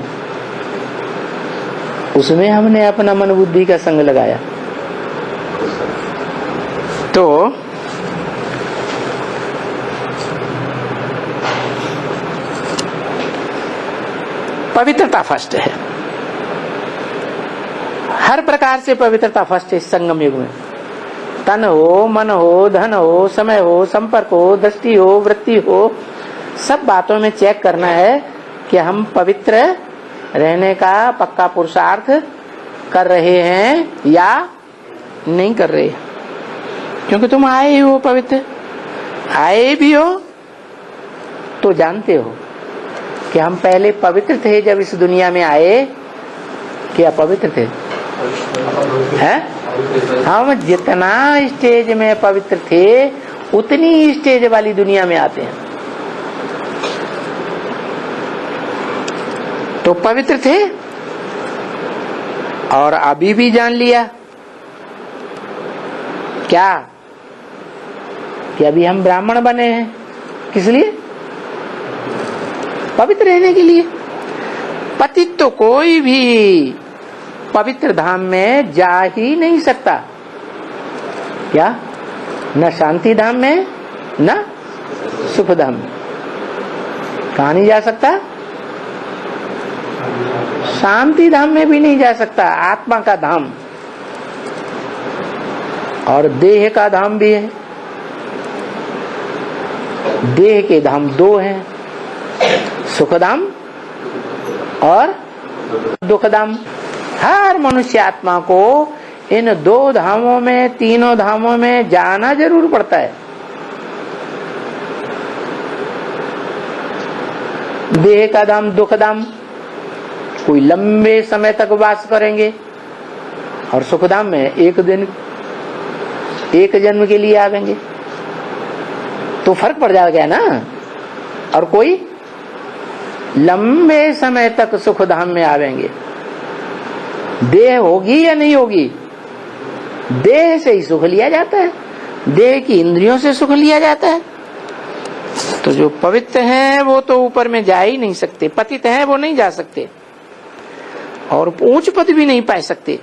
उसमें हमने अपना मन बुद्धि का संग लगाया। तो पवित्रता फर्स्ट है, हर प्रकार से पवित्रता फर्स्ट है इस संगम युग में। तन हो, मन हो, धन हो, समय हो, संपर्क हो, दृष्टि हो, वृत्ति हो, सब बातों में चेक करना है कि हम पवित्र रहने का पक्का पुरुषार्थ कर रहे हैं या नहीं कर रहे। क्योंकि तुम आए ही हो पवित्र, आए भी हो तो जानते हो कि हम पहले पवित्र थे जब इस दुनिया में आए, क्या पवित्र थे? हैं? हम जितना स्टेज में पवित्र थे उतनी स्टेज वाली दुनिया में आते हैं। तो पवित्र थे और अभी भी जान लिया क्या कि अभी हम ब्राह्मण बने हैं। किस लिए? पवित्र रहने के लिए। पतित तो कोई भी पवित्र धाम में जा ही नहीं सकता। क्या? न शांति धाम में न सुख धाम में। कहाँ नहीं जा सकता? शांति धाम में भी नहीं जा सकता। आत्मा का धाम और देह का धाम भी है। देह के धाम दो हैं, सुख धाम और दुखधाम। हर मनुष्य आत्मा को इन 2 धामों में, 3 धामों में जाना जरूर पड़ता है। देह का धाम दुखधाम, कोई लंबे समय तक वास करेंगे, और सुखधाम में एक दिन, एक जन्म के लिए आवेंगे, तो फर्क पड़ जाएगा ना। और कोई लंबे समय तक सुखधाम में आवेंगे। देह होगी या नहीं होगी, देह से ही सुख लिया जाता है, देह की इंद्रियों से सुख लिया जाता है। तो जो पवित्र हैं वो तो ऊपर में जा ही नहीं सकते, पतित हैं वो नहीं जा सकते, और ऊंच पद भी नहीं पा सकते।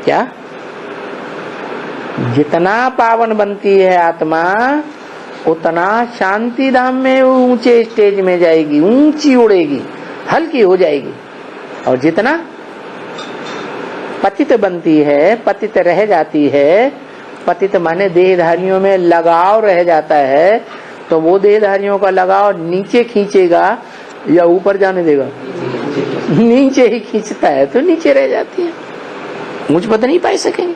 क्या? जितना पावन बनती है आत्मा, उतना शांति धाम में ऊंचे स्टेज में जाएगी, ऊंची उड़ेगी, हल्की हो जाएगी। और जितना पतित बनती है, पतित रह जाती है, पतित माने देहधारियों में लगाव रह जाता है, तो वो देहधारियों का लगाव नीचे खींचेगा या ऊपर जाने देगा? नीचे ही खींचता है, तो नीचे रह जाती है, ऊंच पद नहीं पा सकेंगे।